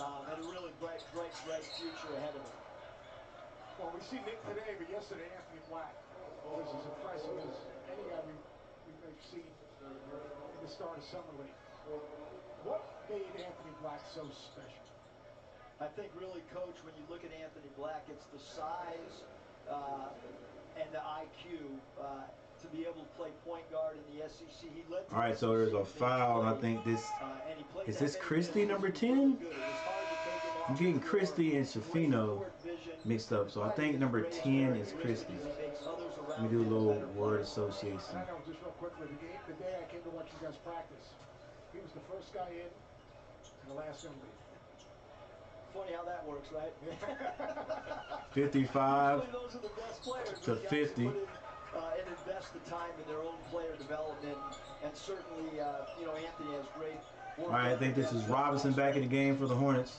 and a really bright future ahead of him. Well, we see Nick today, but yesterday Anthony Black was as impressive as any guy we've seen in the start of Summer League. What made Anthony Black so special? I think really, Coach, when you look at Anthony Black, it's the size and the IQ to be able to play point guard in the SEC. He led. All right, so there's a foul. I think this is this Christie number 10. I'm getting Christie and Shafino mixed up, so I think number 10 is Christie. Let me do a little word association. I know, just real quickly, the day I came to watch you guys practice, he was the first guy in and the last one leave. Funny how that works, right? 55 those are the best players, to 50. And invest the time in their own player development, and certainly, Anthony has great. All right, I think this is Robinson back in the game for the Hornets.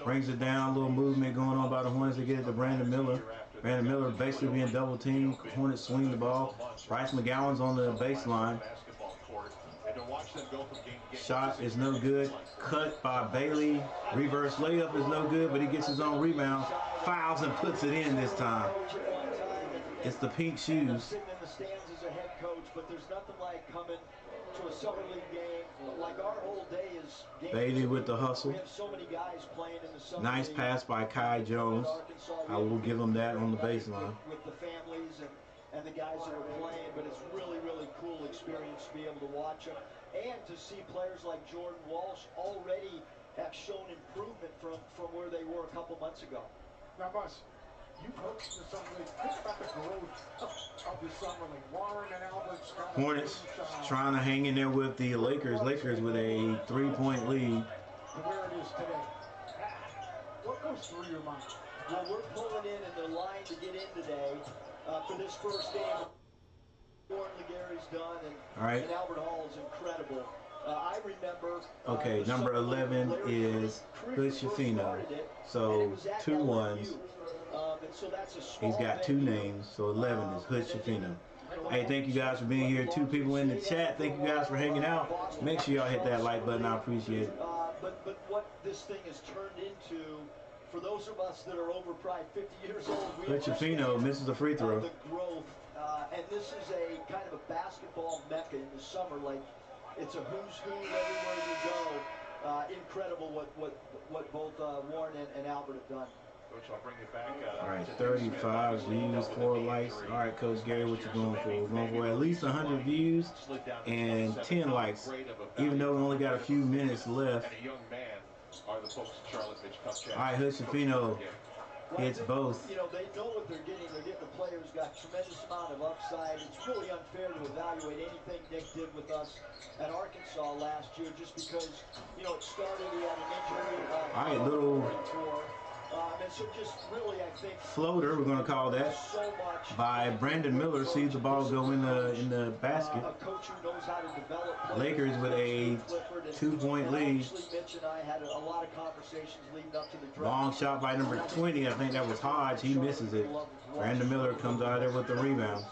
Brings it down, a little movement going on by the Hornets. They get it to Brandon Miller. Brandon Miller basically being double teamed. Hornets swing the ball. Bryce McGowan's on the baseline. Shot is no good. Cut by Bailey. Reverse layup is no good, but he gets his own rebound. Fouls and puts it in this time. It's the pink shoes. Sitting in the stands as a head coach, but there's nothing like coming to a summer league game. Like our whole day is games. Bailey with the hustle. We have so many guys playing in the summer Nice league. pass by Kai Jones. I will give him that on the baseline. With the families and the guys that are playing, but it's really cool experience to be able to watch them and to see players like Jordan Walsh already have shown improvement from where they were a couple months ago. Now, Bus, you coached the Summer League. Think about the growth of the Summer League. Warren and Albert's kind of Hornets trying to hang in there with the Lakers. Lakers with a 3-point lead. To where it is today. What goes through your mind? Well, we're pulling in the line to get in today for this first game. Warren Legary's done, and Albert Hall is incredible. I remember. Okay, number 11 is Hood Shafino. So 2 1s. He's got 2 names, so 11 is Hood Shafino. Hey, thank you guys for being here. 2 people in the chat. Thank you guys for hanging out. Make sure y'all hit that like button. I appreciate it. But what this thing has turned into, for those of us that are over probably 50 years old, we Hood Shafino misses the free throw. The growth, and this is a kind of a basketball mecca in the summer. Like, it's a who's who everywhere you go. Incredible what both Warren and Albert have done. Coach, I'll bring it back. All right, 35 views, 4 likes. All right, Coach Gary, what you going for? We're going for at least 100 views and 10 likes, even though we only got a few minutes left. All right, Hood Shafino hits both. You know, they know what they're getting. They're getting the players got tremendous amount of upside. It's really unfair to evaluate anything Nick did with us at Arkansas last year, just because, you know, it started, he had an injury. All right, little and so just really, I think, floater, we're going to call that, by Brandon Miller. Sees the ball go in the basket. A coach who knows how to develop Lakers with a 2-point lead. Mitch and I had a lot of conversations leading up to the draft. Long shot by number 20. I think that was Hodge. He misses it. Brandon Miller comes out there with the rebound.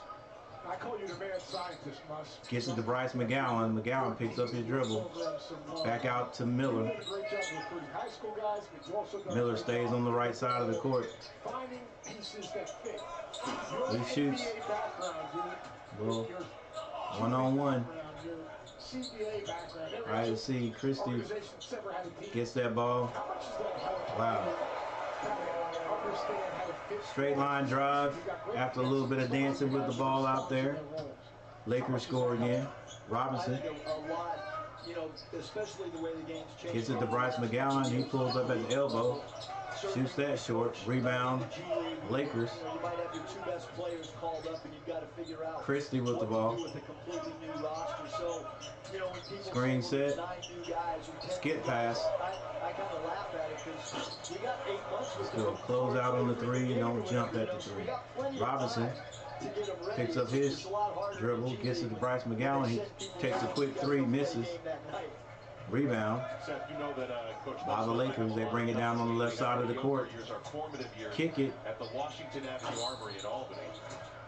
I call you the mad scientist, Mus. Gets it to Bryce McGowan. McGowan picks up his dribble. Back out to Miller. Miller stays on the right side of the court. He shoots. Well, one-on-one. All right, let's see. Christie gets that ball. Wow. Straight line drive after a little bit of dancing with the ball out there. Lakers score again. Robinson. A lot you know, especially the way the game's changed. Gets it to Bryce McGowan. He pulls up at the elbow. Shoots that short. Rebound. Lakers. You know, you might have your two best players called up, and you've got to figure out Christie with the what ball. to do with a completely new roster. So, you know, when people Screen say, set. well, 9 new guys, we tend Skip to- pass. I kind of laugh at it because we got 8 months with Still close out on the three. Don't jump at the three. Robinson picks up his dribble. Gets it to Bryce McGowan. He takes a quick three. Misses. Rebound Seth, you know that, Coach by the Lakers. They bring it down on the left side of the court. Years are formative years Kick it. at the Washington Avenue Armory in Albany.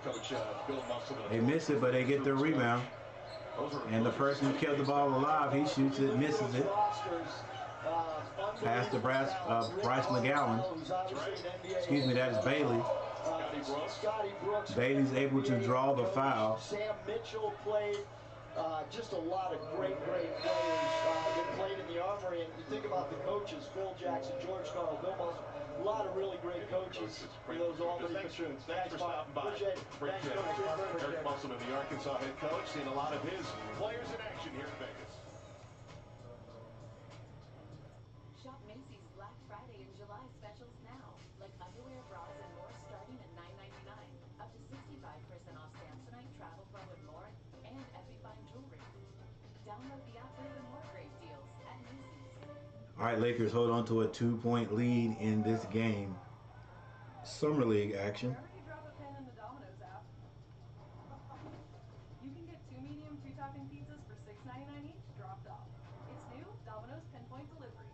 Coach Bill Musselman. They miss it, but they get their rebound. And the person who kept the ball alive, he shoots it, misses it. Pass to Bryce McGowan. Excuse me, that is Bailey. Bailey's able to draw the foul. Sam Mitchell played. Just a lot of great players that played in the Armory. And you think about the coaches, Phil Jackson, George Carl, Bill Musselman, a lot of really great coaches for those Albany platoons. Thanks for stopping by. Appreciate it. Thanks, Coach. Eric Musselman, the Arkansas head coach, seeing a lot of his players in action here in Vegas. Shop Macy's Black Friday and July specials now. Like underwear, bras, and more starting at $9.99. Up to 65% off Samsonite, Travel Pro, and more. And Epifine jewelry. Download the app for even more great deals at Macy's. All right, Lakers hold on to a 2-point lead in this game. Summer League action. Wherever you drop a pin in the Domino's app, you can get 2 medium, 2-topping pizzas for $6.99 each dropped off. It's new Domino's Pinpoint Delivery.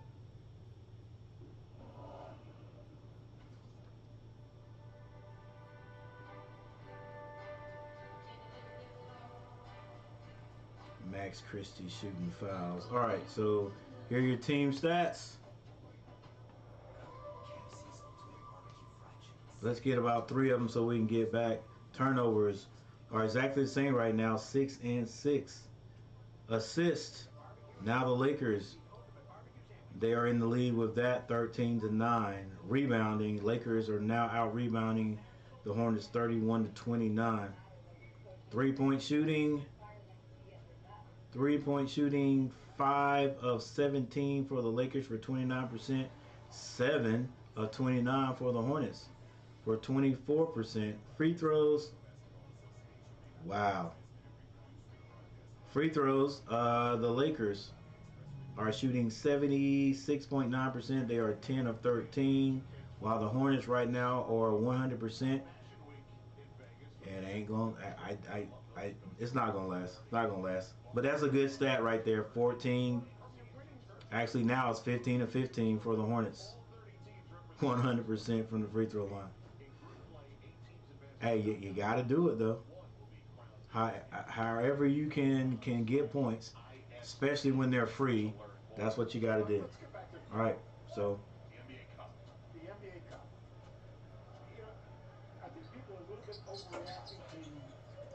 Max Christie shooting fouls. All right, so here are your team stats. Let's get about 3 of them so we can get back. Turnovers are exactly the same right now, 6 and 6. Assists. Now the Lakers, they are in the lead with that, 13-9. Rebounding, Lakers are now out rebounding the Hornets 31-29. Three-point shooting. 5 of 17 for the Lakers for 29%. 7 of 29 for the Hornets for 24%. Free throws. Wow. Free throws. The Lakers are shooting 76.9%. They are 10 of 13. While the Hornets right now are 100%. And ain't going. It's not gonna last. Not gonna last. But that's a good stat right there. 14. Actually, now it's 15 of 15 for the Hornets. 100% from the free throw line. Hey, you got to do it though. However you can get points, especially when they're free. That's what you got to do. All right. So. The NBA Cup. You know, I think people are a little bit overreacting to.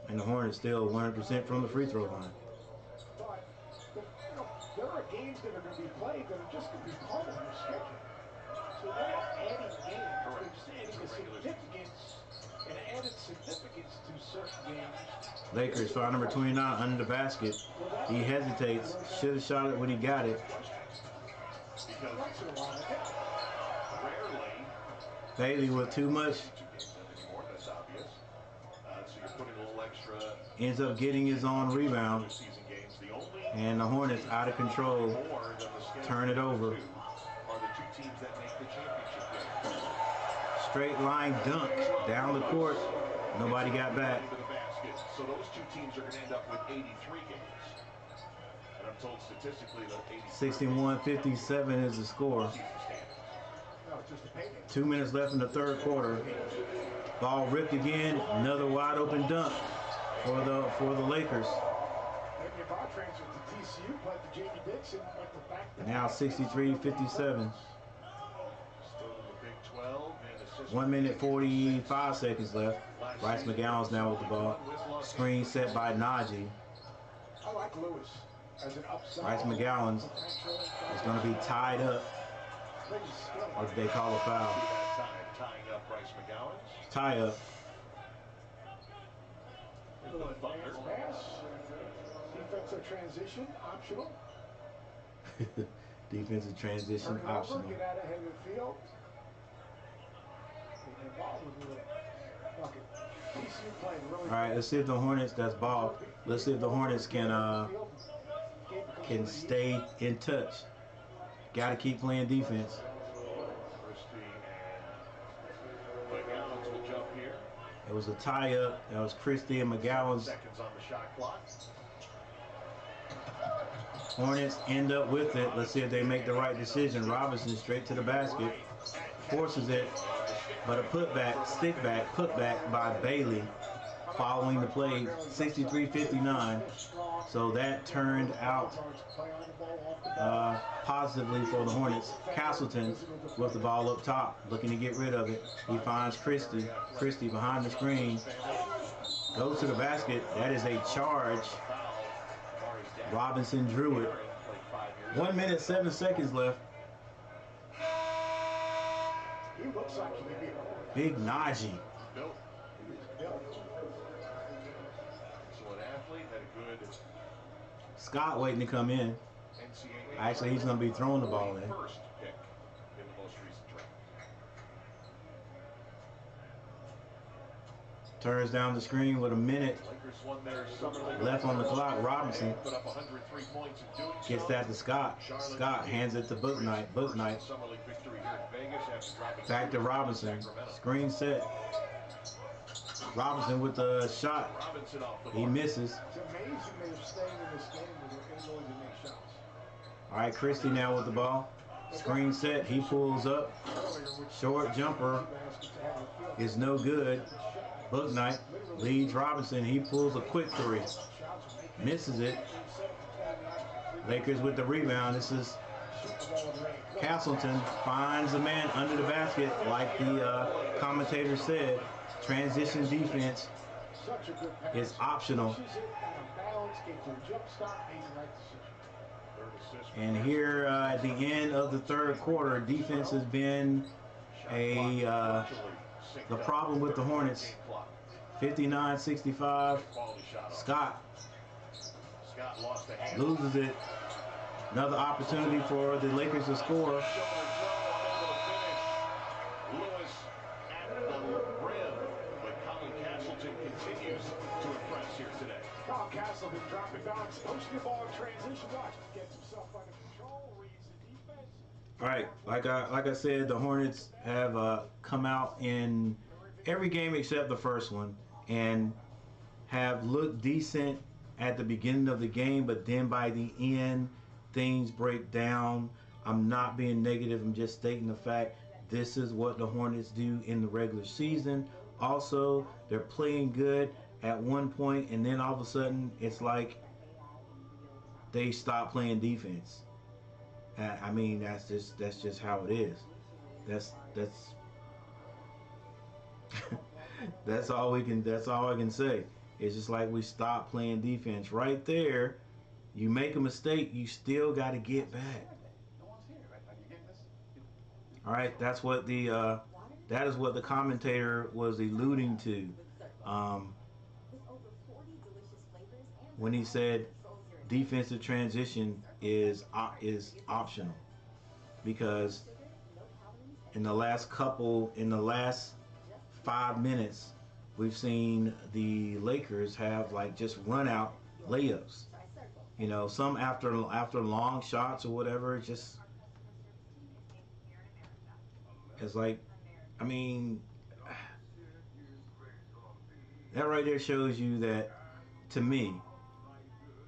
And the Hornets still 100% from the free throw line. But you know, there are games that are going to be played that are just going to be part of your schedule. So they're not adding games, they're just adding a added significance to certain games. Lakers, foul number 29 under the basket. He hesitates. Should have shot it when he got it. Bailey with too much. Ends up getting his own rebound. And the Hornets out of control. Turn it over. Straight line dunk down the court. Nobody got back. So those two teams are going to end up with 83 games. And I'm told statistically that 61-57 is the score. 2 minutes left in the third quarter. Ball ripped again. Another wide open dunk for the Lakers. Now 63-57. 1 minute 45 seconds left. Bryce McGowan's now with the ball. Screen set by Najee. I like Lewis as an upside. Bryce McGowan's is going to be tied up. What they call a foul. Tie up. Defensive transition, optional. Defensive transition, Turn it over, optional. get out ahead of the field. Get involved with the bucket. TCU playing really. All right, let's see if the Hornets, that's ball. Let's see if the Hornets can stay in touch. Got to keep playing defense. It was a tie-up. That was Christie and McGowan's. Seconds on the shot clock. Hornets end up with it. Let's see if they make the right decision. Robinson straight to the basket. Forces it. But a putback, stick back, putback by Bailey following the play, 63-59. So that turned out positively for the Hornets. Castleton with the ball up top, looking to get rid of it. He finds Christie. Christie behind the screen. Goes to the basket. That is a charge. Robinson drew it. 1 minute, 7 seconds left. Big Najee. Scott waiting to come in. Actually, he's going to be throwing the ball in. Turns down the screen with a minute left on the clock. Robinson gets that to Scott. Scott hands it to Booknight. Booknight back to Robinson. Screen set. Robinson with the shot. He misses. All right, Christie now with the ball. Screen set. He pulls up. Short jumper is no good. Booknight leads Robinson. He pulls a quick three. Misses it. Lakers with the rebound. This is Castleton. Finds a man under the basket. Like the commentator said, transition defense is optional. And here at the end of the third quarter, defense has been the problem with the Hornets. 59-65. Scott loses it. Another opportunity for the Lakers to score. Castleton dropping bounce, pushing the ball in transition. Watch, gets himself under control, reads the defense. All right, like I said, the Hornets have come out in every game except the first one and have looked decent at the beginning of the game, but then by the end, things break down. I'm not being negative. I'm just stating the fact this is what the Hornets do in the regular season. Also, they're playing good at one point, and then all of a sudden, it's like they stop playing defense. I mean, that's just how it is. That's that's all I can say. It's just like we stop playing defense. Right there, you make a mistake, you still got to get back. All right, that is what the commentator was alluding to when he said defensive transition is optional, because in the last 5 minutes, we've seen the Lakers have like just run out layups. You know, some after long shots or whatever. It's like, I mean, that right there shows you that, to me,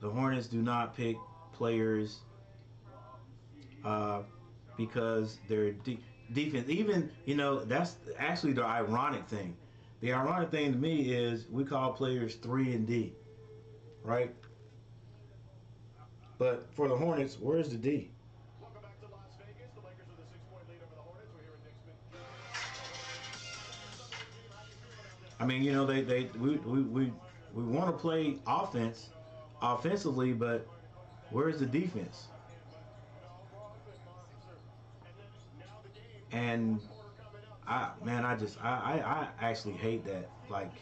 the Hornets do not pick players because they're defense. Even, you know, that's actually the ironic thing. The ironic thing to me is we call players 3 and D, right? But for the Hornets, where's the D? Welcome back to Las Vegas. The Lakers with a 6-point lead over the Hornets. We're here at Knicksman. I mean, you know, we want to play offensively, but where's the defense? And I actually hate that. Like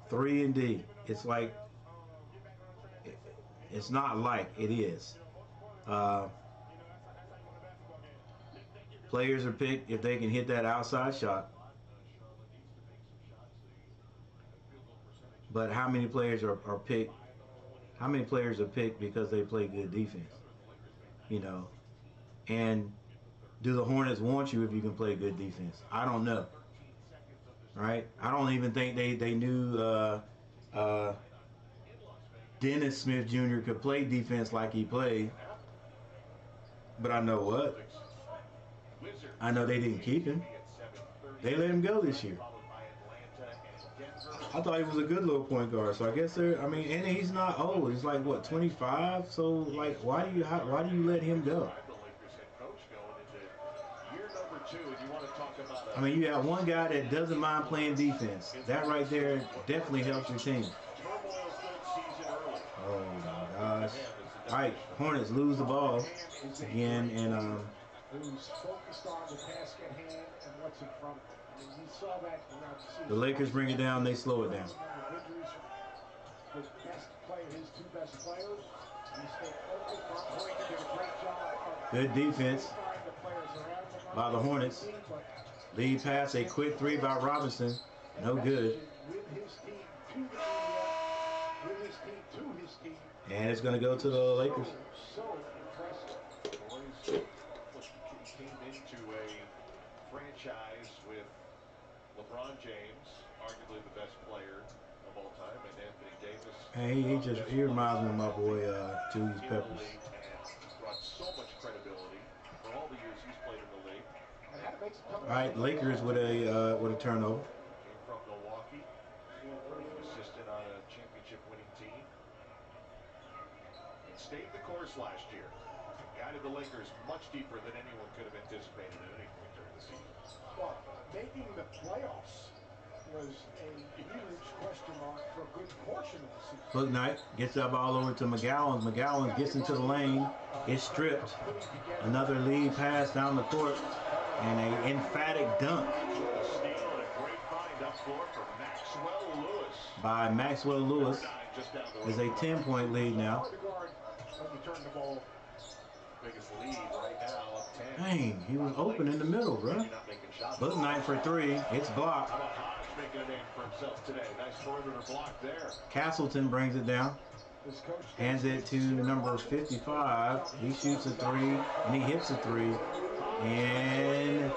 3 and D. It's like It's not like, it is. Players are picked if they can hit that outside shot. But how many players are picked? How many players are picked because they play good defense? You know, and do the Hornets want you if you can play good defense? I don't know. Right? I don't even think they knew Dennis Smith Jr. could play defense like he played. But I know what? I know they didn't keep him. They let him go this year. I thought he was a good little point guard. So I guess I mean, and he's not old. He's like what, 25? So like, why do you let him go? I mean, you have one guy that doesn't mind playing defense. That right there definitely helps your team. Oh my gosh! All right, Hornets lose the ball again, and who's focused on the task at hand and what's in front of him. I mean, you saw that throughout the season. The Lakers bring it down, they slow it down. The best player, his two best players, he stayed focused. Mark Boyd did a great job. Good defense by the Hornets. Lead pass, a quick three by Robinson. No good. And it's going to go to the Lakers. So impressive. Came into a franchise with LeBron James, arguably the best player of all time, and Anthony Davis. Hey, he reminds me of my boy Julius Peppers. And brought so much credibility for all the years he's played in the league. All right, Lakers with a turnover. Came from Milwaukee, assistant on a championship-winning team, and stayed the course last year. Guided the Lakers much deeper than anyone could have anticipated at any point during the season. Well, making the playoffs was a huge question mark for a good portion of the season. Book Knight gets that ball over to McGowan. McGowan gets into the lane. It's stripped. Another lead pass down the court. And an emphatic dunk by Maxwell Lewis. Is a 10-point lead now. Dang, he was open in the middle, bro. Book Knight for three. It's blocked. Castleton brings it down. Hands it to number 55. He shoots a three, and he hits a three. And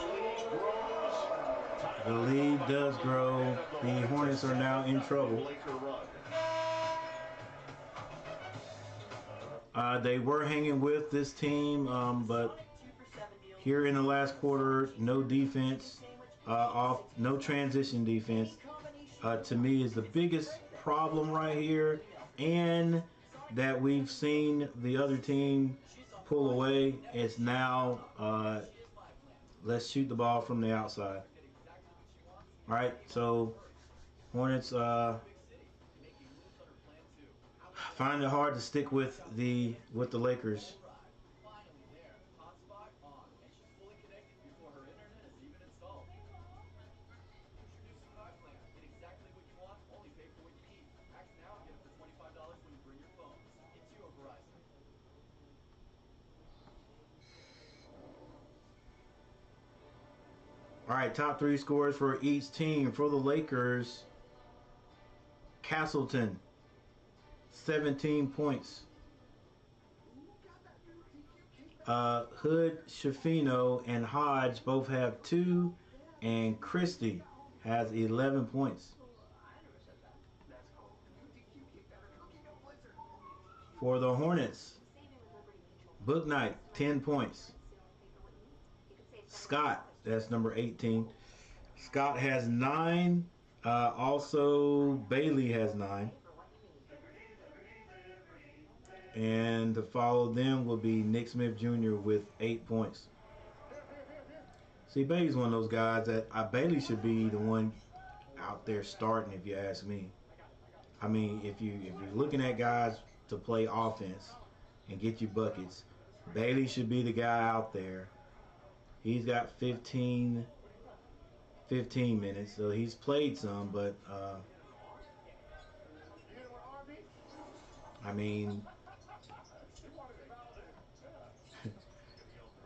the lead does grow. The Hornets are now in trouble. They were hanging with this team, but here in the last quarter, no defense, no transition defense. To me, is the biggest problem right here, and that we've seen the other team pull away. It's now let's shoot the ball from the outside. All right, so Hornets find it hard to stick with the Lakers. All right, top three scores for each team. For the Lakers, Castleton, 17 points. Hood, Schifino, and Hodge both have 2, and Christie has 11 points. For the Hornets, Book Knight, 10 points. Scott, that's number 18. Scott has 9. Also, Bailey has 9. And to follow them will be Nick Smith Jr. with 8 points. See, Bailey's one of those guys that Bailey should be the one out there starting, if you ask me. I mean, if you're looking at guys to play offense and get you buckets, Bailey should be the guy out there. He's got 15 minutes, so he's played some, but I mean,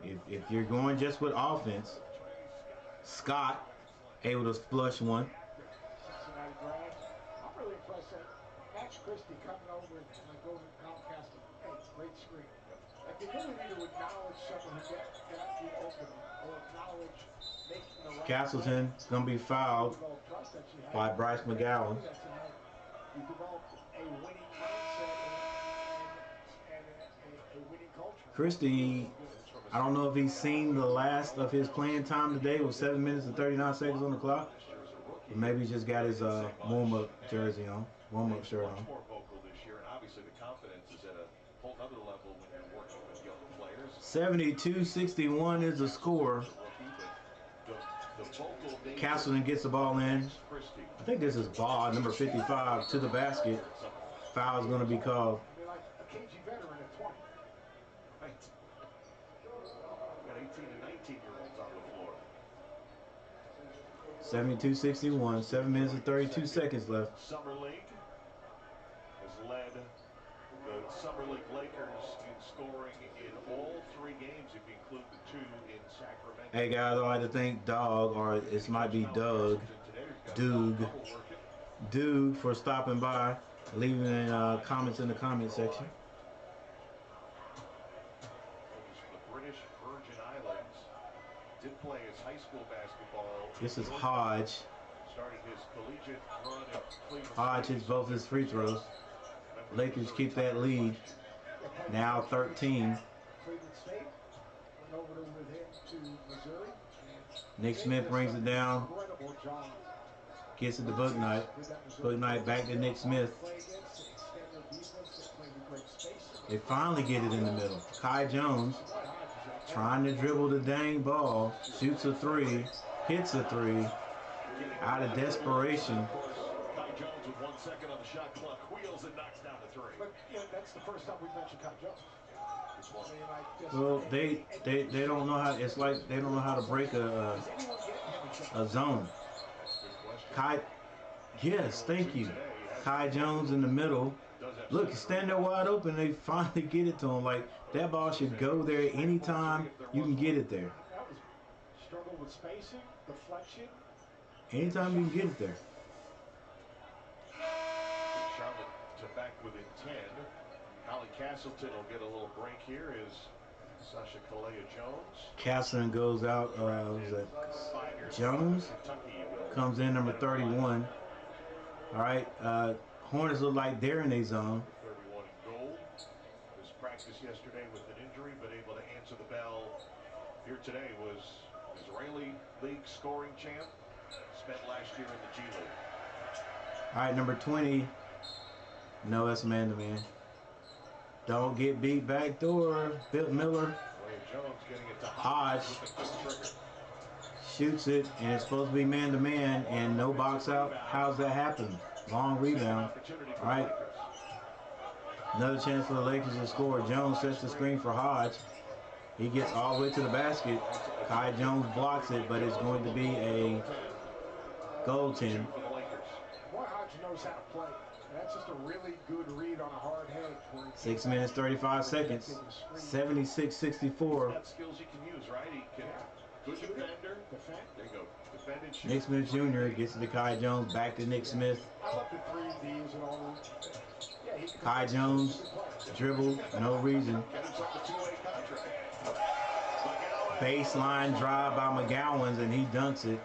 If you're going just with offense, Scott able to flush one. Cincinnati grad. I'm really impressed that Max Christie coming over and going to Comcast. Hey, great screen. Like they really need to acknowledge someone who got the opening or acknowledge making the right Castleton is going to be fouled by Bryce McGowan. You develop a winning mindset and a winning culture. Christie, I don't know if he's seen the last of his playing time today with 7 minutes and 39 seconds on the clock. But maybe he just got his warm-up jersey on, warm-up shirt on. 72-61 is the score. Castleton gets the ball in. I think this is Ball, number 55, to the basket. Foul is going to be called. 72-61, 7 minutes and 32 seconds left. Summer League has led the Summer League Lakers in scoring in all 3 games, if you include the 2 in Sacramento. Hey guys, I'd like to thank Dog, or it might be Doug, Doug for stopping by, leaving comments in the comment section. The British Virgin Islands did play his high school basketball. This is Hodge. Started his collegiate run at Cleveland. Hodge hits both his free throws. Lakers keep that lead. Now 13. Nick Smith brings it down. Gets it to Booknight. Booknight back to Nick Smith. They finally get it in the middle. Kai Jones trying to dribble the dang ball. Shoots a 3. Hits a 3. Out of desperation. Kai Jones with 1 second on the shot clock. Wheels and knocks down the 3. But that's the first time we've mentioned Kai Jones. Well, they don't know how. It's like they don't know how to break a zone. Kai, yes, thank you. Kai Jones in the middle. Look, he's standing there wide open. They finally get it to him. Like that ball should go there anytime you can get it there. That was struggle with spacing, deflection. Anytime you can get it there. Charlotte to back within 10. Holly Castleton will get a little break here. Is Sasha Kalea-Jones. Castleton goes out. Was that Jones? Comes in number 31. All right. Hornets look like they're in a zone. 31 in goal. His practice yesterday with an injury, but able to answer the bell here today was Israeli League scoring champ. Spent last year in the G League. All right, number 20. No, that's man-to-man. Don't get beat back door. Bill Miller. Jones getting it to Hodge shoots it, and it's supposed to be man-to-man, and no box out. How's that happen? Long rebound. All right. Another chance for the Lakers to score. Jones sets the screen for Hodge. He gets all the way to the basket. Kai Jones blocks it, but it's going to be a goaltend. Boy, Hodge knows how to play. That's just a really good read on a hard head. 6 minutes, 35 seconds. 76-64. Skills he can use, right? He can good defender. There you go. Defend and shoot. Nick Smith Jr. gets it to Kai Jones. Back to Nick Smith. I love the 3Ds and all that. Kai Jones dribble, no reason. Baseline drive by McGowan's, and he dunks it.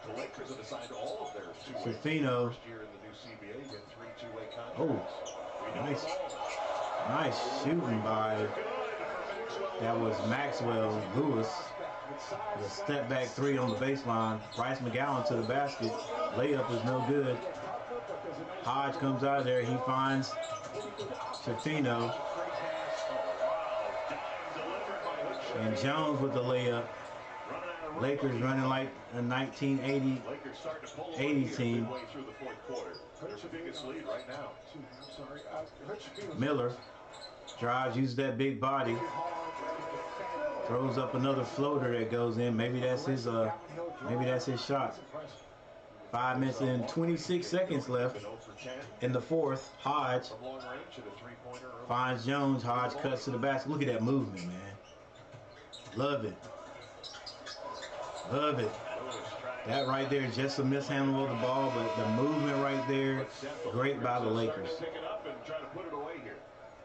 The Lakers have assigned all of their Safino. first year in the new CBA, get 3 two-way contracts. Oh, nice shooting by, that was Maxwell Lewis. The step back 3 on the baseline. Bryce McGowan to the basket. Layup is no good. Hodge comes out of there. He finds Safino. And Jones with the layup. Lakers running like a 1980 team. Miller drives, uses that big body. Throws up another floater that goes in. Maybe that's his shot. 5 minutes and 26 seconds left in the fourth. Hodge finds Jones. Hodge cuts to the basket. Look at that movement, man. Love it. Love it. That right there is just a mishandle of the ball, but the movement right there, great by the Lakers.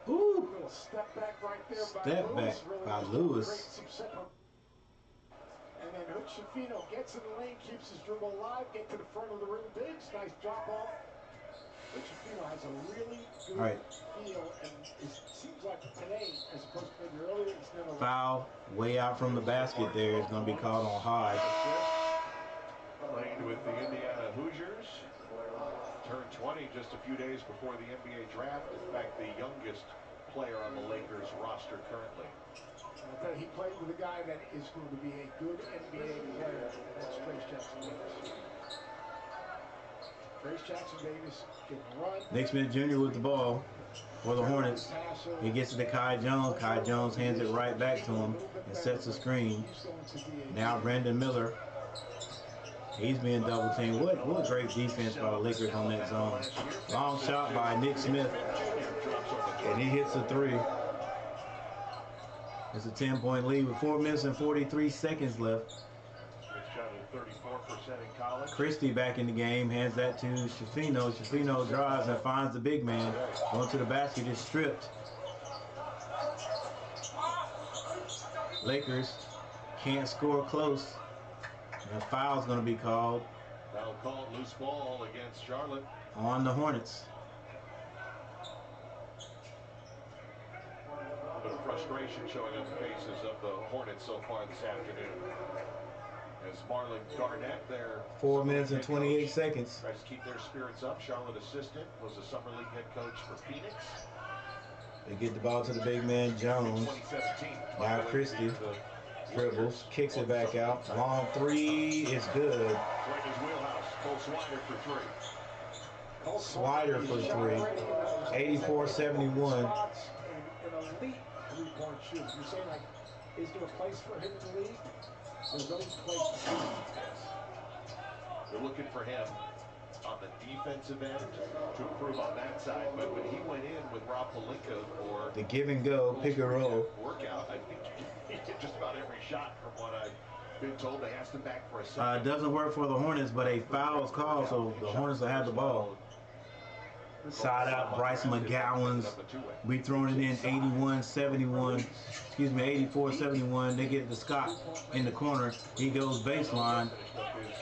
Ooh. Step back right there Step back by Lewis. And then Hook Schifino gets in the lane, keeps his dribble alive, get to the front of the rim, Diggs, nice drop off. Hook Schifino has a really good feel, and it seems like today, as opposed to maybe earlier, it's never foul way out from the basket there is going to be called on High. Played with the Indiana Hoosiers. Turned 20 just a few days before the NBA draft. In fact, the youngest player on the Lakers roster currently. He played with a guy that is going to be a good NBA player. That's Trace Jackson Davis. Trace Jackson Davis can run. Nick Smith Jr. with the ball for the Hornets. He gets it to Kai Jones. Kai Jones hands it right back to him and sets the screen. Now Brandon Miller. He's being double teamed. What great defense by the Lakers on that zone. Long shot by Nick Smith. And he hits a three. It's a 10-point lead with 4 minutes and 43 seconds left. Christie back in the game, hands that to Schifino. Schifino drives and finds the big man. Going to the basket, is stripped. Lakers can't score close. And a foul's going to be called. Foul called, loose ball against Charlotte. On the Hornets. A bit of frustration showing on the faces of the Hornets so far this afternoon. As Marlon Garnett there. 4 minutes and 28 seconds. Tries to keep their spirits up. Charlotte assistant was a summer league head coach for Phoenix. They get the ball to the big man, Jones. Now Christie dribbles, kicks it back out. Long three is good. Swider for three. 84-71. An elite three-point shooter. You're saying, like, is there a place for him in the league? There's always a place for him. They're looking for him on the defensive end to improve on that side. But when he went in with Rob Pelinka for the give and go, pick and roll workout, I think he hit just about every shot from what I've been told. They asked him back for a second. Doesn't work for the Hornets, but a foul is called, so the Hornets will have the ball. Side out, Bryce McGowan's. We throwing it in 81-71. Excuse me, 84-71. They get the Scott in the corner. He goes baseline,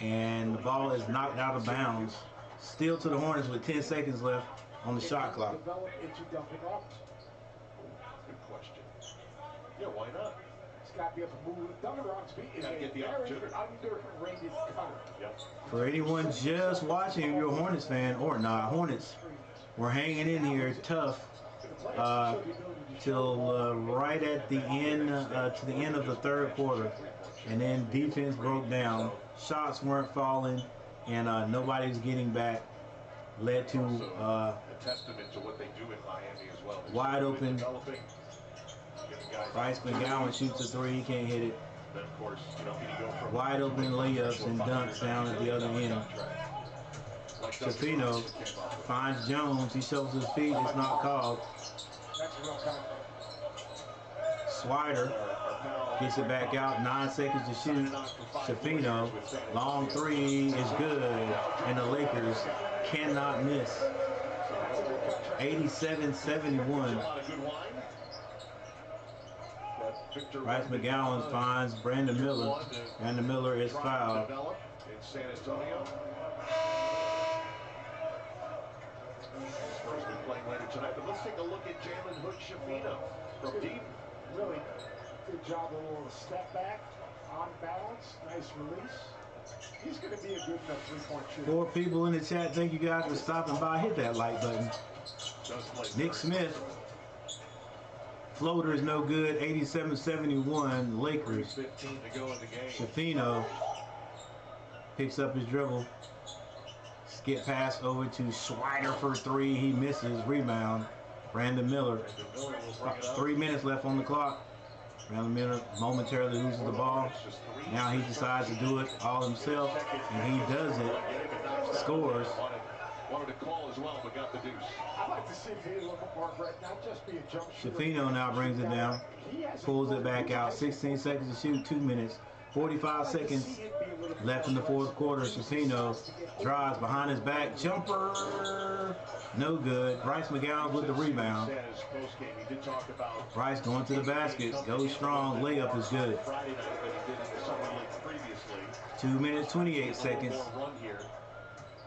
and the ball is knocked out of bounds. Still to the Hornets with 10 seconds left on the shot clock. Good question. Yeah, why not? It's got to be able to move. Duncan Robinson is a get the very opportunity. underrated cutter. Yep. For anyone just watching, if you're a Hornets fan or not, Hornets, we're hanging in here tough till right at the end, to the end of the third quarter, and then defense broke down. Shots weren't falling, and nobody was getting back. Led to a testament to what they do in Miami as well. Wide open. Bryce McGowan shoots a three. He can't hit it. Then of course, wide open layups and dunks down at the other end. Schifino finds Jones. He shows his feet. It's not called. Swider gets it back out. 9 seconds to shoot. Schifino, long three is good, and the Lakers cannot miss. 87-71. Bryce McGowan finds Brandon Miller. Brandon Miller is fouled. In San Antonio. Spurs will be playing later tonight, but let's take a look at Jalen Hook Schifino from deep. Really good job, a little step back, on balance, nice release. He's going to be a good enough three-point shooter. 4 people in the chat. Thank you guys for stopping by. Hit that like button. Nick Smith. Floater is no good. 87-71. Lakers. 15 to go in the game. Schifino picks up his dribble. Skip pass over to Swider for three. He misses. Rebound. Brandon Miller. 3 minutes left on the clock. Brandon Miller momentarily loses the ball. Now he decides to do it all himself, and he does it. Scores. Wanted to call as well, but got the deuce. I'd like to see him be a little bit more aggressive, not just be a jump shooter. Schifino now brings it down. Pulls it back out. 16 seconds to shoot. 2 minutes. 45 seconds left in the fourth quarter. Shafino drives behind his back. Jumper. No good. Bryce McGowan with the rebound. Bryce going to the basket. Goes strong. Layup is good. 2 minutes, 28 seconds.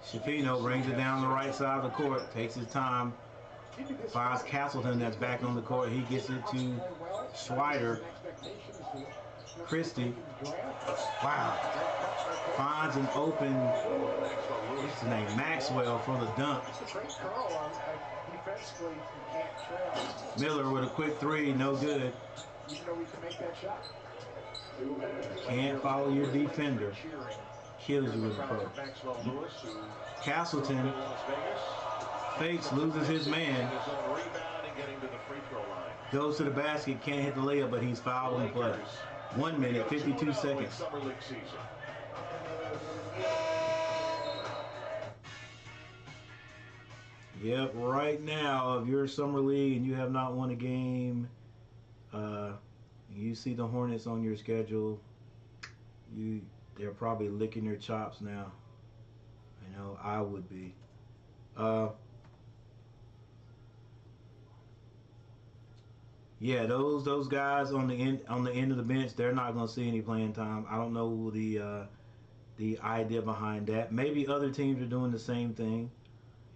Shafino brings it down the right side of the court. Takes his time. Finds Castleton that's back on the court. He gets it to Schweider. Christie. Wow. Finds an open, what's his name, Maxwell for the dunk. Miller with a quick three, no good. Can't follow your defender. Kills you with the pro. Castleton fakes, loses his man. Goes to the basket, can't hit the layup, but he's fouled in play. 1 minute, 52 seconds. Yep, right now, if you're Summer League and you have not won a game, you see the Hornets on your schedule, they're probably licking their chops now. I know I would be. Yeah, those guys on the end of the bench, they're not going to see any playing time. I don't know the idea behind that. Maybe other teams are doing the same thing,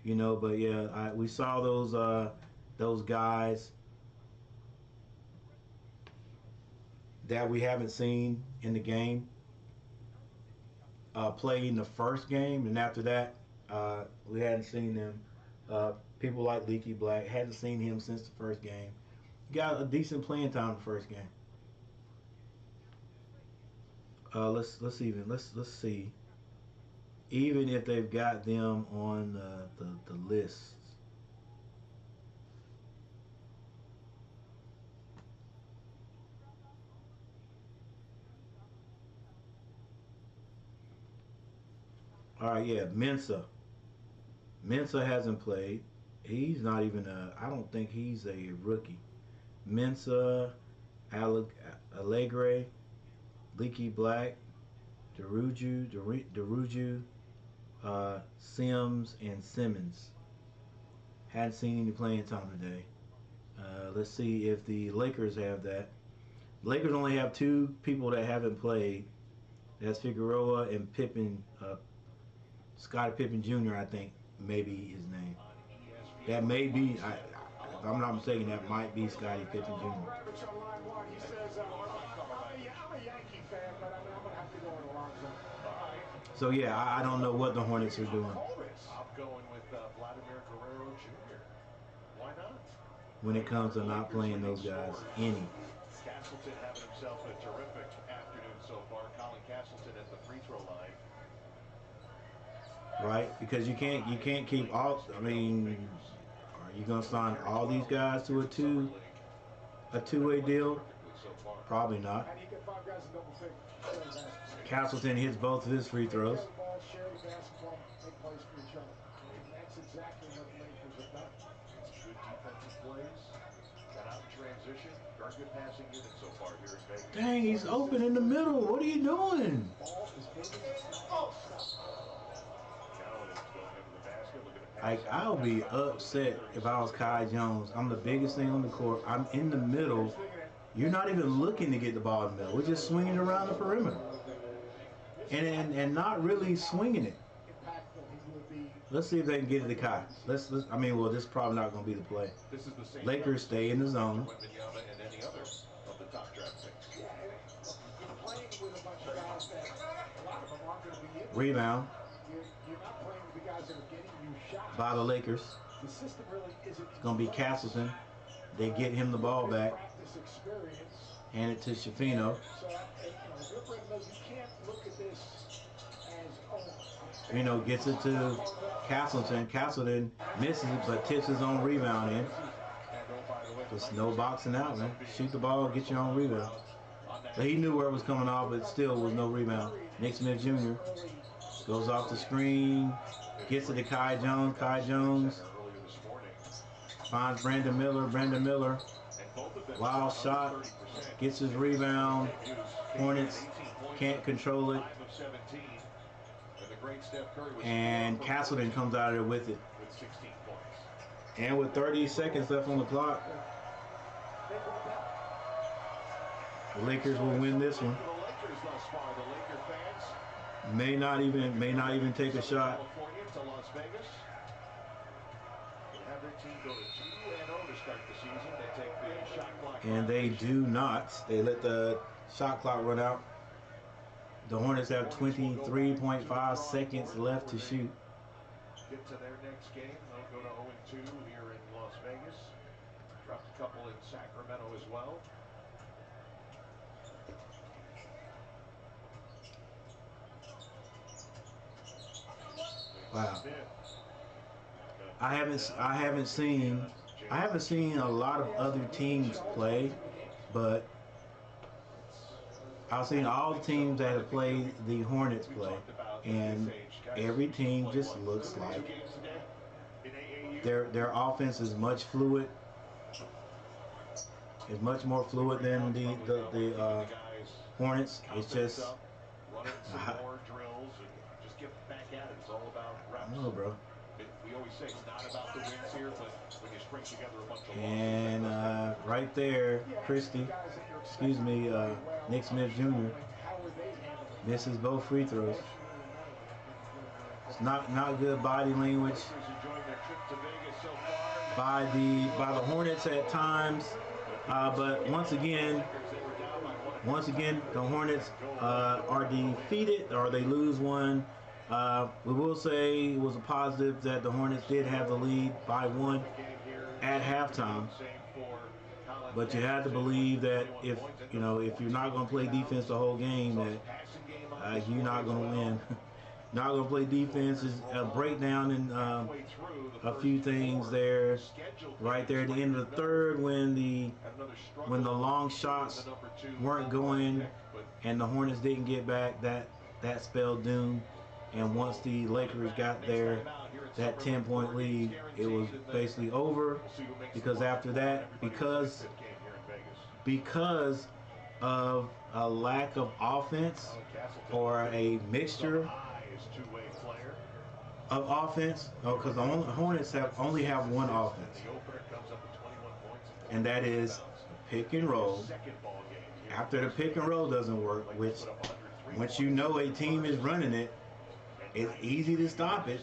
you know. But yeah, we saw those guys that we haven't seen in the game play in the first game, and after that, we hadn't seen them. People like Leaky Black hadn't seen him since the first game. Got a decent playing time in the first game. Let's see. Even if they've got them on the list. All right, yeah, Mensah. Mensah hasn't played. He's not even I don't think he's a rookie. Mensah, Allegre, Leaky Black, Deruju, Sims, and Simmons. Hadn't seen any playing time today. Let's see if the Lakers have that. Lakers only have 2 people that haven't played. That's Figueroa and Pippen, Scottie Pippen Jr., I think, maybe his name. That may be, if I'm not mistaken, that might be Scottie Pippen Jr. So yeah, I don't know what the Hornets are doing. I'm going with Vladimir Guerrero Jr. Why not? When it comes to not playing those guys, any. Castleton having himself a terrific afternoon so far. Colin Castleton at the free throw line. Right, because you can't keep all. I mean, are you gonna sign all these guys to a two-way deal? Probably not. Castleton hits both of his free throws. Dang, he's open in the middle. What are you doing? I'll be upset if I was Kai Jones. I'm the biggest thing on the court. I'm in the middle. You're not even looking to get the ball in the middle. We're just swinging around the perimeter. And not really swinging it. Let's see if they can get it to Kai. This is probably not going to be the play. Lakers stay in the zone. Rebound by the Lakers. It's going to be Castleton. They get him the ball back. Hand it to Shafino. Shafino gets it to Castleton. Castleton misses it, but tips his own rebound in. Just no boxing out, man. Shoot the ball, get your own rebound. But he knew where it was coming off, but still was no rebound. Nick Smith Jr. goes off the screen, gets it to Kai Jones. Kai Jones finds Brandon Miller. Brandon Miller Wild shot, gets his rebound. Hornets can't control it. And Castleton comes out of there with it. And with 30 seconds left on the clock, the Lakers will win this one. May not even take a shot. And they do not. They let the shot clock run out. The Hornets have 23.5 seconds left to shoot. Get to their next game. They'll go to 0-2 here in Las Vegas. Dropped a couple in Sacramento as well. Wow. I haven't seen a lot of other teams play, but I've seen all the teams that have played the Hornets play, and every team just looks like their offense is much fluid. It's much more fluid than the Hornets. It's just I don't know, bro. We always say it's not about the wins here, but when you string together a bunch of and right there, Nick Smith Jr. misses both free throws. It's not good body language by the Hornets at times, but once again, the Hornets are defeated, or they lose one. We will say it was a positive that the Hornets did have the lead by 1 at halftime, but you had to believe that if you're not going to play defense the whole game, that you're not going to win. Not going to play defense is a breakdown in a few things there. Right there at the end of the third, when the long shots weren't going and the Hornets didn't get back, that spelled doom. And once the Lakers got that 10-point lead, it was basically over, because after that, because of a lack of offense, or a mixture of offense, because the Hornets only have one offense, and that is pick and roll. After the pick and roll doesn't work, which once you know a team is running it, it's easy to stop it.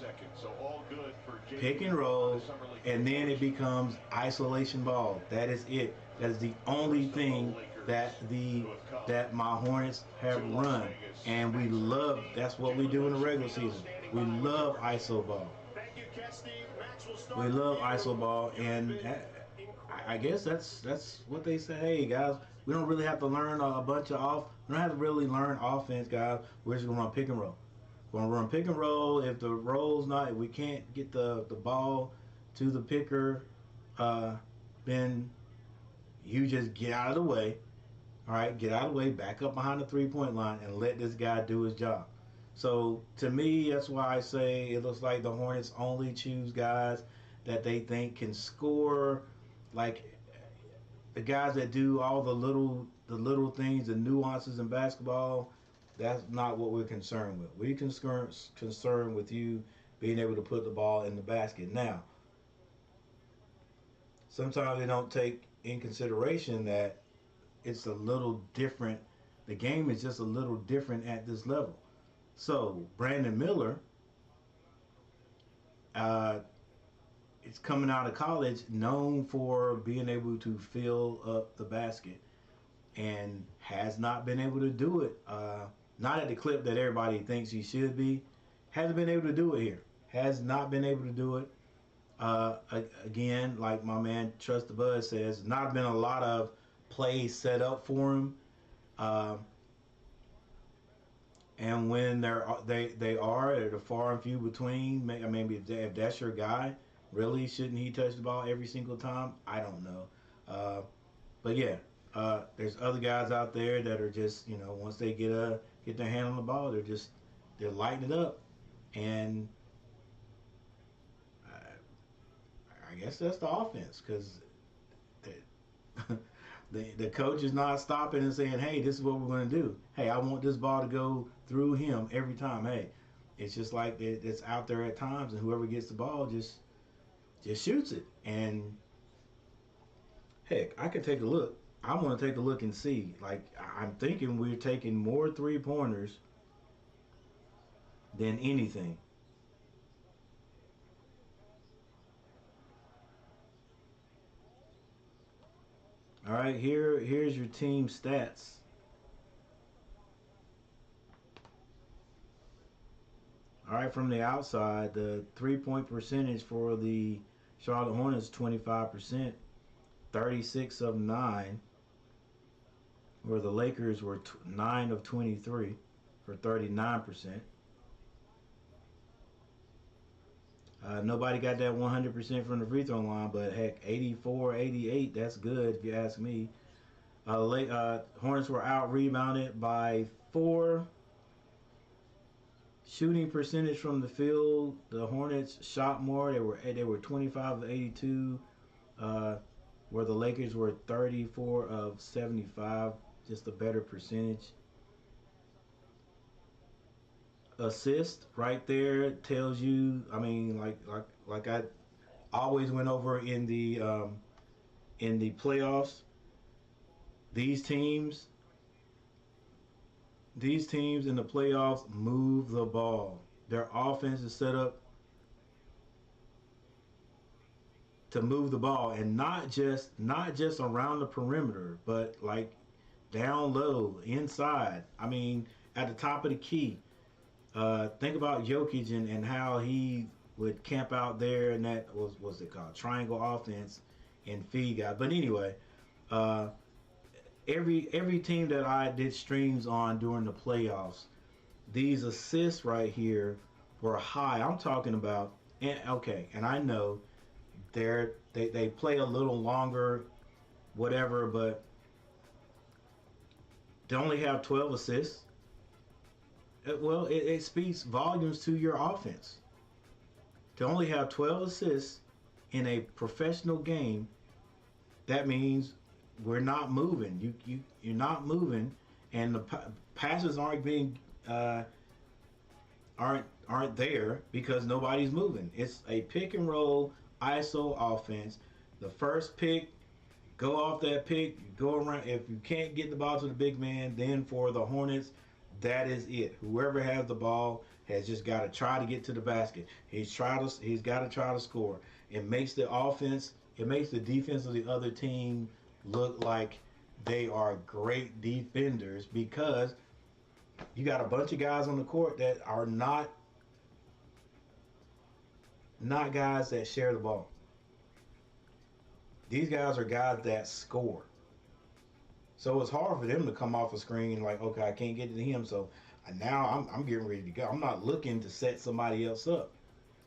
Pick and roll, and then it becomes isolation ball. That is it. That is the only thing that my Hornets have run, and we love. That's what we do in the regular season. We love ISO ball. We love ISO ball, and I guess that's what they say. Hey guys, we don't really have to learn a bunch of We don't have to really learn offense, guys. We're just gonna run pick and roll. We're gonna run pick and roll. If the roll's if we can't get the ball to the picker, then you just get out of the way. All right, get out of the way, back up behind the 3-point line, and let this guy do his job. So to me, that's why I say it looks like the Hornets only choose guys that they think can score, like the guys that do all the little things, the nuances in basketball. That's not what we're concerned with. We're concerned with you being able to put the ball in the basket. Now, sometimes they don't take in consideration that it's a little different. The game is just a little different at this level. So, Brandon Miller is coming out of college known for being able to fill up the basket, and has not been able to do it. Not at the clip that everybody thinks he should be. Hasn't been able to do it here. Has not been able to do it. Again, like my man Trust the Buzz says, not been a lot of plays set up for him. And when they are far and few between. Maybe if that's your guy, really shouldn't he touch the ball every single time? I don't know. But yeah, there's other guys out there that are just, once they get their hand on the ball, they're lighting it up. And I guess that's the offense, because The coach is not stopping and saying, hey, this is what we're going to do. Hey, I want this ball to go through him every time. Hey, it's just like it's out there at times, and whoever gets the ball just shoots it. And heck, I could take a look. I want to take a look and see. Like, I'm thinking we're taking more 3-pointers than anything. All right, here's your team stats. All right, from the outside, the 3-point percentage for the Charlotte Hornets 25%, 36 of 9. Where the Lakers were 9 of 23 for 39%. Nobody got that 100% from the free throw line, but heck, 84, 88, that's good if you ask me. Hornets were out rebounded by 4. Shooting percentage from the field, the Hornets shot more. They were 25 of 82, where the Lakers were 34 of 75, just a better percentage. Assist right there tells you, I mean, like I always went over in the playoffs, these teams in the playoffs move the ball. Their offense is set up to move the ball, and not just around the perimeter, but like down low, inside. I mean, at the top of the key. Think about Jokic and how he would camp out there, and that what's it called, triangle offense, and feed guy. But anyway, every team that I did streams on during the playoffs, these assists right here were high. I'm talking about, and I know they play a little longer, whatever, but to only have 12 assists. Well, it speaks volumes to your offense. To only have 12 assists in a professional game, that means we're not moving. You're not moving, and the passes aren't being aren't there because nobody's moving. It's a pick and roll ISO offense. The first pick, go off that pick, go around. If you can't get the ball to the big man, then for the Hornets, that is it. Whoever has the ball has just got to try to get to the basket. He's got to try to score. It makes the offense, it makes the defense of the other team look like they are great defenders, because you got a bunch of guys on the court that are not guys that share the ball. These guys are guys that score. So it's hard for them to come off a screen like, okay, I can't get to him, so now I'm getting ready to go. I'm not looking to set somebody else up.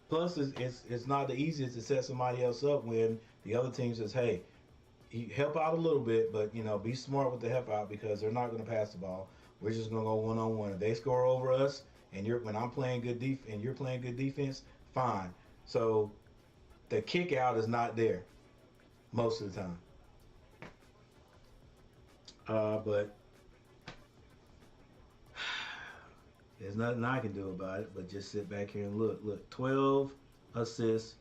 Plus, it's not the easiest to set somebody else up when the other team says, hey, you help out a little bit, but be smart with the help out, because they're not going to pass the ball. We're just going to go one-on-one. If they score over us, and when I'm playing good and you're playing good defense, fine. So the kick out is not there most of the time. But there's nothing I can do about it but just sit back here and look. Look, 12 assists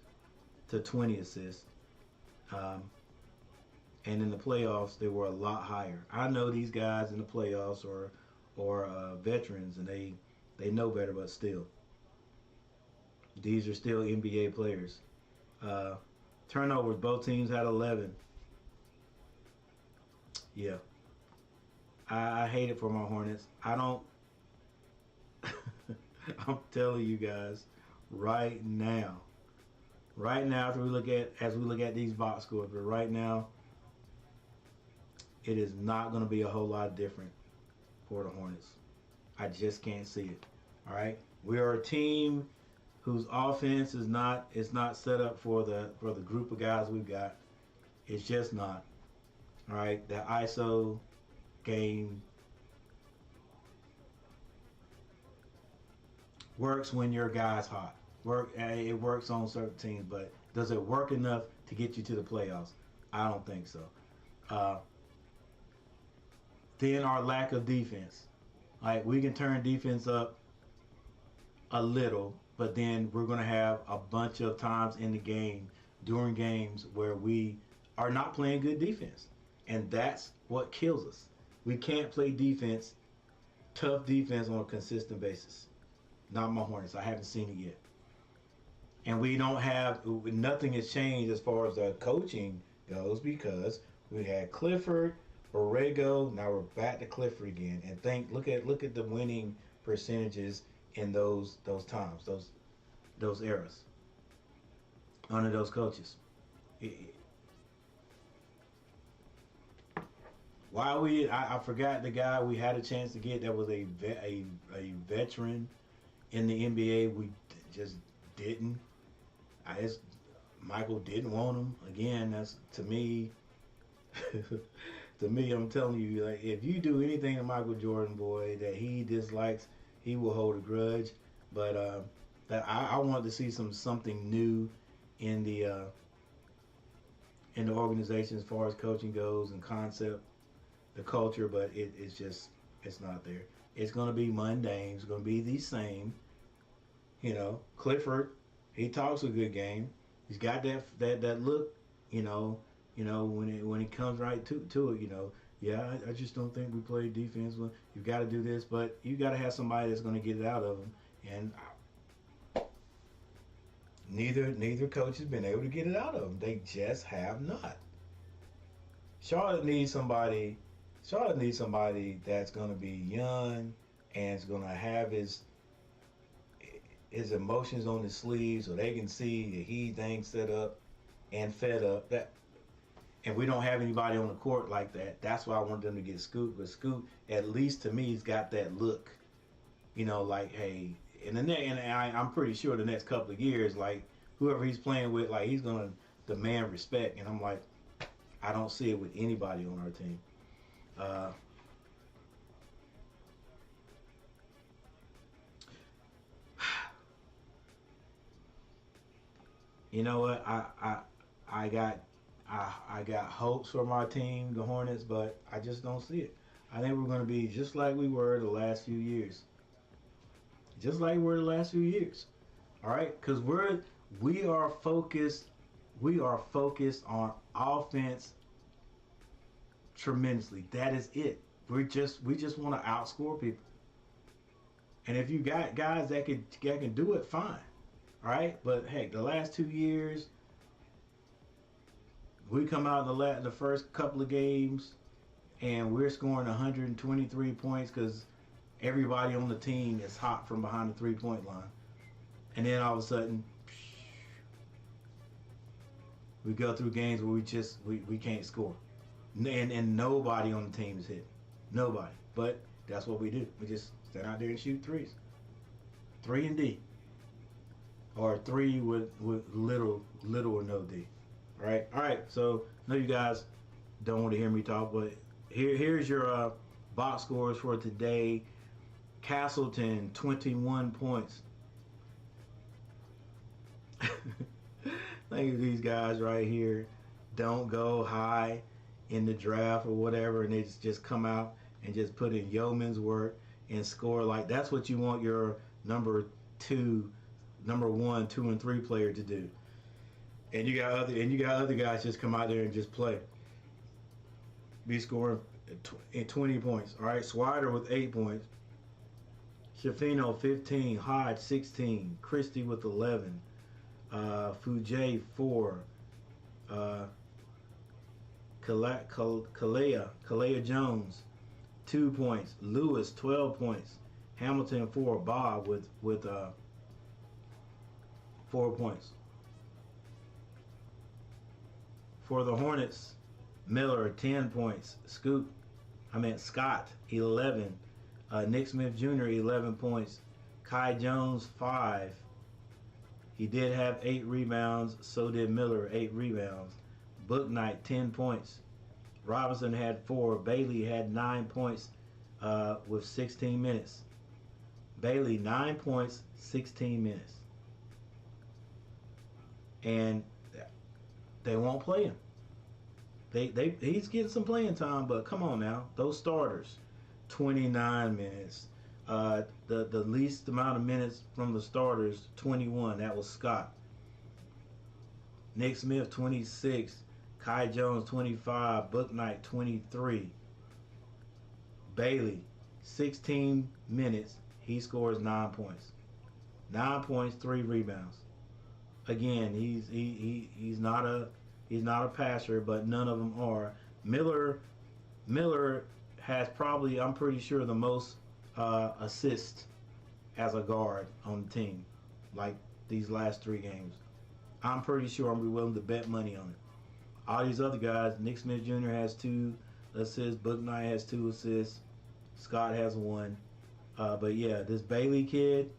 to 20 assists. And in the playoffs, they were a lot higher. I know these guys in the playoffs or veterans, and they know better, but still. These are still NBA players. Turnovers, both teams had 11. Yeah. I hate it for my Hornets. I don't. I'm telling you guys, right now, as we look at these box scores, but right now, it is not going to be a whole lot different for the Hornets. I just can't see it. All right, we are a team whose offense is not set up for the group of guys we've got. It's just not. All right, the ISO game works when your guy's hot. It works on certain teams, but does it work enough to get you to the playoffs? I don't think so. then our lack of defense. Like, we can turn defense up a little, but then we're going to have a bunch of times in the game, during games, where we are not playing good defense. And that's what kills us. We can't play defense, tough defense, on a consistent basis. Not my Hornets. I haven't seen it yet. And we don't have, nothing has changed as far as the coaching goes, because we had Clifford, Borrego, now we're back to Clifford again. And look at the winning percentages in those times, those eras, under those coaches. I forgot the guy we had a chance to get that was a veteran in the NBA. We just didn't. Michael didn't want him. Again, that's, to me, I'm telling you, like, if you do anything to Michael Jordan, boy, that he dislikes, he will hold a grudge. But I wanted to see something new in the organization as far as coaching goes and concept, the culture, but it's not there. It's going to be mundane. It's going to be the same. Clifford, he talks a good game. He's got that look, when it comes right to it, yeah, I just don't think we play defense. Well, you've got to do this, but you got to have somebody that's going to get it out of them. And neither coach has been able to get it out of them. They just have not. Charlotte needs somebody that's going to be young and is going to have his emotions on his sleeve, so they can see that he's dang set up and fed up. And we don't have anybody on the court like that. That's why I want them to get Scoot. But Scoot, at least to me, he's got that look. Like, hey, I'm pretty sure the next couple of years, like, whoever he's playing with, like, he's going to demand respect. And I'm like, I don't see it with anybody on our team. You know what? I got hopes for my team, the Hornets, but I just don't see it. I think we're going to be just like we were the last few years. Just like we were the last few years. All right? Because we are focused on offense tremendously. That is it. We just want to outscore people. And if you got guys that can do it, fine. All right? But hey, the last 2 years, we come out in the first couple of games and we're scoring 123 points because everybody on the team is hot from behind the three-point line. And then all of a sudden, we go through games where we can't score. And nobody on the team is hitting. Nobody. But that's what we do. We just stand out there and shoot threes. 3 and D. Or 3 with little or no D. All right. So I know you guys don't want to hear me talk, but here's your box scores for today. Castleton, 21 points. Think of these guys right here. Don't go high in the draft or whatever, and they just come out and just put in yeoman's work and score. Like, that's what you want your number 1, 2, and 3 player to do. And you got other guys just come out there and just play. Be scoring 20 points. All right, Swider with 8 points. Shafino 15. Hodge 16. Christie with 11. Fujay 4. Kalea Jones 2 points. Lewis 12 points. Hamilton 4. Bob with 4 points. For the Hornets, Miller 10 points. Scott 11. Nick Smith Jr. 11 points. Kai Jones 5. He did have 8 rebounds. So did Miller, 8 rebounds. Booknight 10 points. Robinson had 4. Bailey had 9 points with 16 minutes. Bailey 9 points, 16 minutes. And they won't play him. he's getting some playing time, but come on now, those starters, 29 minutes. The least amount of minutes from the starters, 21. That was Scott. Nick Smith, 26. Kai Jones, 25. Book Knight, 23. Bailey, 16 minutes. He scores 9 points. 9 points, 3 rebounds. Again, he's not a passer, but none of them are. Miller has probably, I'm pretty sure, the most assists as a guard on the team, like these last 3 games. I'm pretty sure I'm willing to bet money on it. All these other guys, Nick Smith Jr. has 2 assists, Book Knight has 2 assists, Scott has 1. But yeah, this Bailey kid,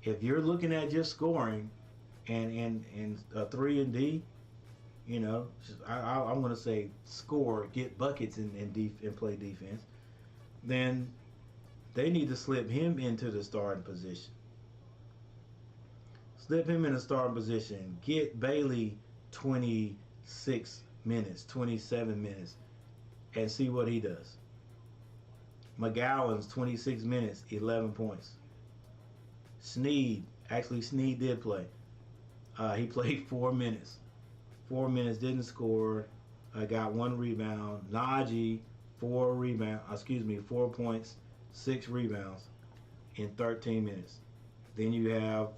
if you're looking at just scoring and 3 and D, you know, I want to say score, get buckets and play defense, then they need to slip him into the starting position. Slip him in the starting position. Get Bailey 26 minutes, 27 minutes, and see what he does. McGowan's 26 minutes, 11 points. Sneed did play. He played 4 minutes. 4 minutes, didn't score. Got 1 rebound. Najee, 4 points, 6 rebounds in 13 minutes. Then you have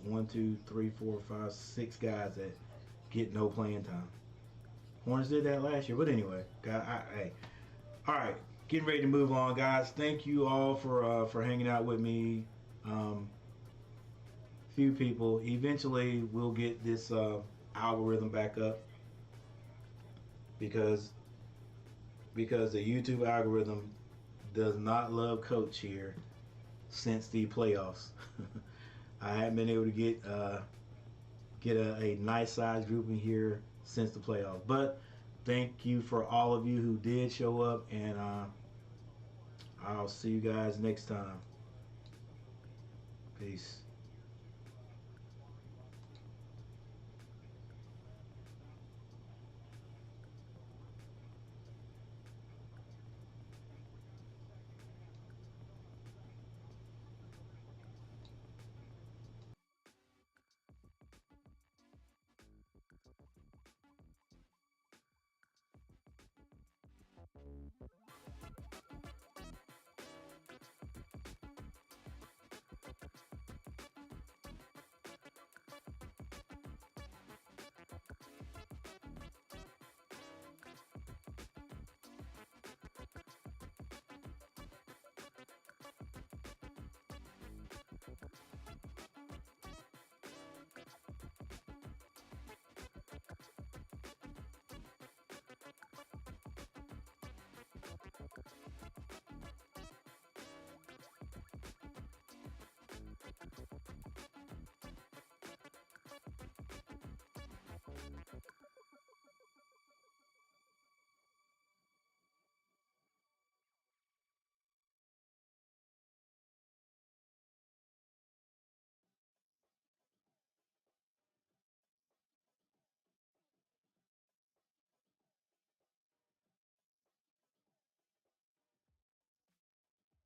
6 guys that get no playing time. Hornets did that last year, but anyway, hey, all right, getting ready to move on, guys. Thank you all for hanging out with me. Few people. Eventually, we'll get this algorithm back up because the YouTube algorithm does not love Coach here since the playoffs. I haven't been able to get a nice size group in here since the playoffs. But thank you for all of you who did show up, and I'll see you guys next time. Peace.